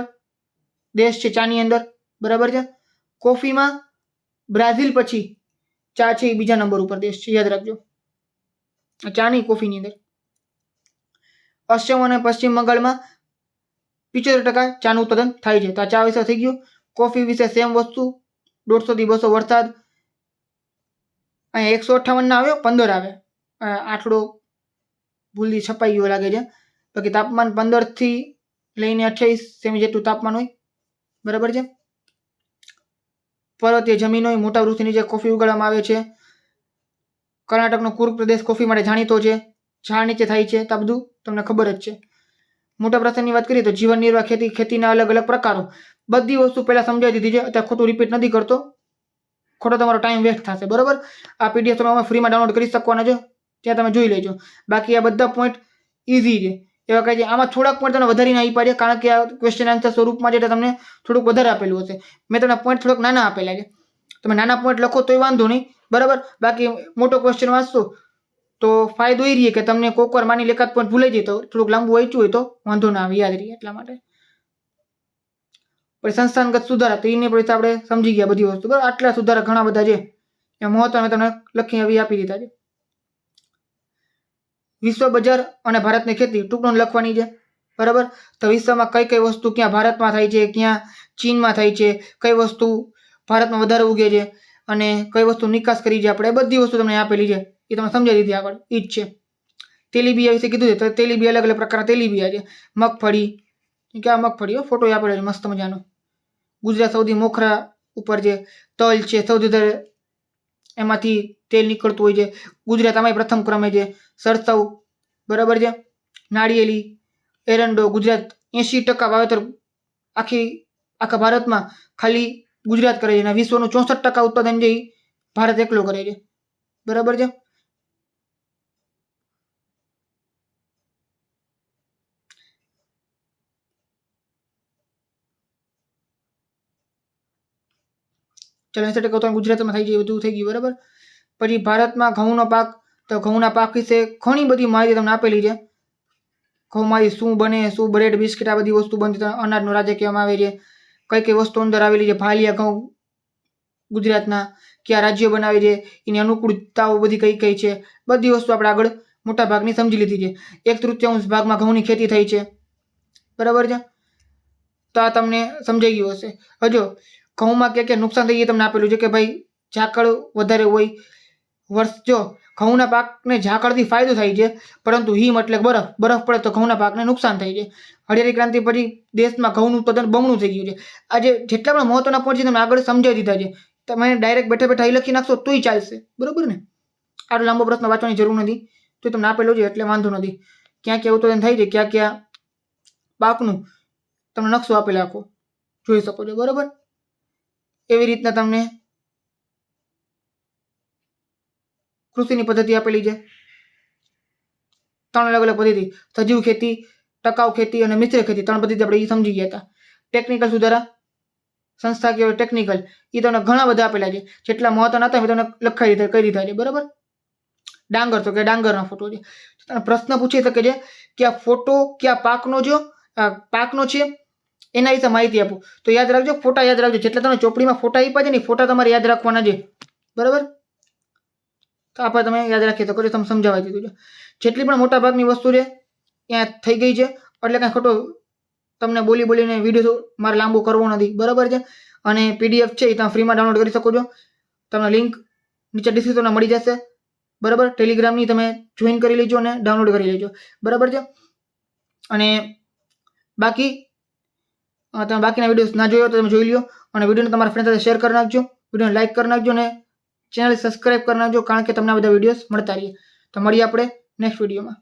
દેશ છે ચાની અંદર, બરાબર છે. કોફીમાં બ્રાઝિલ પછી ચા છે એ બીજા નંબર ઉપર દેશ છે, યાદ રાખજો. ચા નહીં, કોફીની અંદર. અસમ અને પશ્ચિમ બંગાળમાં 75% ચાનું ઉત્પાદન થાય છે. તો આ ચા વિશે થઈ ગયું. કોફી વિશે સેમ વસ્તુ, 150 થી 200 વરસાદ. અહીંયા 158 ના આવ્યો, 15 આવે. આટલો ભૂલથી છપાઈ ગયો લાગે છે. બાકી તાપમાન 15 થી લઈને 28 સેમી જેટલું તાપમાન હોય, બરાબર છે. પર્વતીય જમીન હોય, મોટા વૃક્ષની નીચે કોફી ઉગાડવામાં આવે છે. કર્ણાટકનો કુર્ગ પ્રદેશ કોફી માટે જાણીતો છે, ઝાડ નીચે થાય છે. તો આ બધું તમને ખબર જ છે. મોટા પ્રશ્નની વાત કરીએ તો જીવન નિર્વાહ ખેતી, ખેતીના અલગ અલગ પ્રકારો, બધી વસ્તુ પહેલા સમજાવી દીધી છે. અત્યારે ખોટું રિપીટ નથી કરતો, ખોટો તમારો ટાઈમ વેસ્ટ થશે, બરાબર. આ પીડીએફ તમે ફ્રીમાં ડાઉનલોડ કરી શકવાના છો, ત્યાં તમે જોઈ લેજો. બાકી આ બધા પોઈન્ટ ઇઝી છે. એવા કહે છે આમાં થોડાક પોઈન્ટ તમને વધારીને આપી છે, કારણ કે આ ક્વેશ્ચન આન્સર સ્વરૂપમાં છે તમને થોડુંક વધારે આપેલું હશે. મેં તમને પોઈન્ટ થોડોક નાના આપેલા છે, તમે નાના પોઈન્ટ લખો તોય વાંધો નહીં, બરાબર. બાકી મોટો ક્વેશ્ચન વાંચશો તો ફાયદો એ રહીએ કે તમને કોઈક વાર માની એકાદ પોઈન્ટ ભૂલાઈ જાય તો થોડુંક લાંબુ વાંચ્યું હોય તો વાંધો ના આવે, યાદ રહે એટલા માટે. પછી સંસ્થાનગત સુધારા, તો એને પછી આપણે સમજી ગયા બધી વસ્તુ, બરાબર. આટલા સુધારા ઘણા બધા છે, એ મહત્વ મેં તમને લખી આપી દીધા છે. વિશ્વ બજાર અને ભારતની ખેતી ટૂંક નોંધ લખવાની છે, બરાબર. તો વિશ્વમાં કઈ કઈ વસ્તુ ક્યાં ભારતમાં થાય છે, ક્યાં ચીનમાં થાય છે, કઈ વસ્તુ ભારતમાં વધારે ઉગે છે અને કઈ વસ્તુ નિકાસ કરી છે આપણે, બધી વસ્તુ તમને આપેલી છે, એ તમે સમજાવી દીધી આગળ. એ જ છે. તેલીબિયા વિશે કીધું છે, તો તેલીબિયા અલગ અલગ પ્રકારના તેલીબિયા છે. મગફળી, ક્યાં મગફળી, ફોટો આપેલો છે મસ્ત મજાનો. ગુજરાત સૌથી મોખરા ઉપર છે. તલ છે, સૌથી વધારે એમાંથી તેલ નીકળતું હોય છે. ગુજરાત આમાં પ્રથમ ક્રમે છે. સરસવ, બરાબર છે. નાળિયેરી, એરંડો, ગુજરાત 80% વાવેતર આખા ભારતમાં ખાલી ગુજરાત કરે છે અને વિશ્વનું 64% ઉત્પાદન છે એ ભારત એકલો કરે છે, બરાબર છે. ચલો 80% ઉત્પાદન ગુજરાતમાં થાય છે, એ બધું થઈ ગયું, બરાબર. પછી ભારતમાં ઘઉંનો પાક, તો ઘઉંના પાક વિશે ઘણી બધી માહિતી તમને આપેલી છે. ઘઉંમાંથી શું બને, શું બ્રેડ, બિસ્કિટ આ બધી વસ્તુ બનતી, અનાજનું રાજ્ય કહેવામાં આવે છે. કઈ કઈ વસ્તુ અંદર આવેલી છે. ભાલિયા ઘઉં ગુજરાતના કયા રાજ્યો બનાવે છે, એની અનુકૂળતાઓ બધી કઈ કઈ છે, બધી વસ્તુ આપણે આગળ મોટા ભાગની સમજી લીધી છે. 1/3 ભાગમાં ઘઉંની ખેતી થઈ છે, બરાબર છે. તો આ તમને સમજાઈ ગયું હશે. હજો ઘઉંમાં ક્યાં ક્યાં નુકસાન થઈ એ તમને આપેલું છે કે ભાઈ ઝાકળ વધારે હોય, વર્ષ જો ઘઉંના પાકને ઝાકળથી ફાયદો થાય છે, પરંતુ હિમ એટલે બરફ પડે તો ઘઉંના પાકને નુકસાન થાય છે. હરિયાળી ક્રાંતિ પછી દેશમાં ઘઉંનું ઉત્પાદન બમણું થઈ ગયું છે. આજે જેટલા પણ મહત્વના પોઈન્ટ છે તમે આગળ સમજાવી દીધા છે. તમે ડાયરેક્ટ બેઠા બેઠા એ લખી નાખશો તોય ચાલશે, બરોબર ને. આટલો લાંબો પ્રશ્ન વાંચવાની જરૂર નથી, તો તમને આપેલો છે એટલે વાંધો નથી. ક્યાં ક્યાં ઉત્પાદન થાય છે, ક્યાં ક્યાં પાકનું તમને નકશો આપેલો આખો જોઈ શકો છો, બરોબર. એવી રીતના તમને કૃષિની પદ્ધતિ આપેલી છે. 3 અલગ અલગ પદ્ધતિ, સજીવ ખેતી, ટકાઉ ખેતી અને મિશ્ર ખેતી, 3 પદ્ધતિ આપણે એ સમજી ગયા હતા. ટેકનિકલ સુધારા, સંસ્થાકીય ટેકનિકલ, એ તમને ઘણા બધા આપેલા છે. જેટલા મહત્વના હતા મેં તમને લખાઈ દીધા, કરી દીધા છે, બરાબર. ડાંગર, તો કે ડાંગરનો ફોટો છે. તમને પ્રશ્ન પૂછી શકે છે કે આ ફોટો કયા પાકનો છે એના વિશે માહિતી આપો. તો યાદ રાખજો, ફોટા યાદ રાખજો. જેટલા તમે ચોપડીમાં ફોટા આપ્યા છે ને ફોટા તમારે યાદ રાખવાના છે, બરાબર. તો આપણે તમે યાદ રાખીએ તો કરી તમે સમજાવી દીધું છે. જેટલી પણ મોટા ભાગની વસ્તુ છે ત્યાં થઈ ગઈ છે, એટલે કાંઈ ખોટો તમને બોલીને વિડીયો મારે લાંબો કરવો નથી, બરાબર છે. અને પીડીએફ છે એ તમે ફ્રીમાં ડાઉનલોડ કરી શકો છો. તમને લિંક નીચે ડિસ્ક્રિપ્શનમાં મળી જશે, બરાબર. ટેલિગ્રામની તમે જોઈન કરી લેજો અને ડાઉનલોડ કરી લેજો, બરાબર છે. અને બાકી તમે બાકીના વિડીયોઝ ના જોયો તો તમે જોઈ લો અને વિડીયોને તમારા ફ્રેન્ડ સાથે શેર કરી નાખજો, વિડીયોને લાઇક કરી નાખજો અને ચેનલ સબસ્ક્રાઇબ કરી નાખજો, કારણ કે તમને આ બધા વિડીયોઝ મળતા રહીએ. તો મળીએ આપણે નેક્સ્ટ વિડીયોમાં.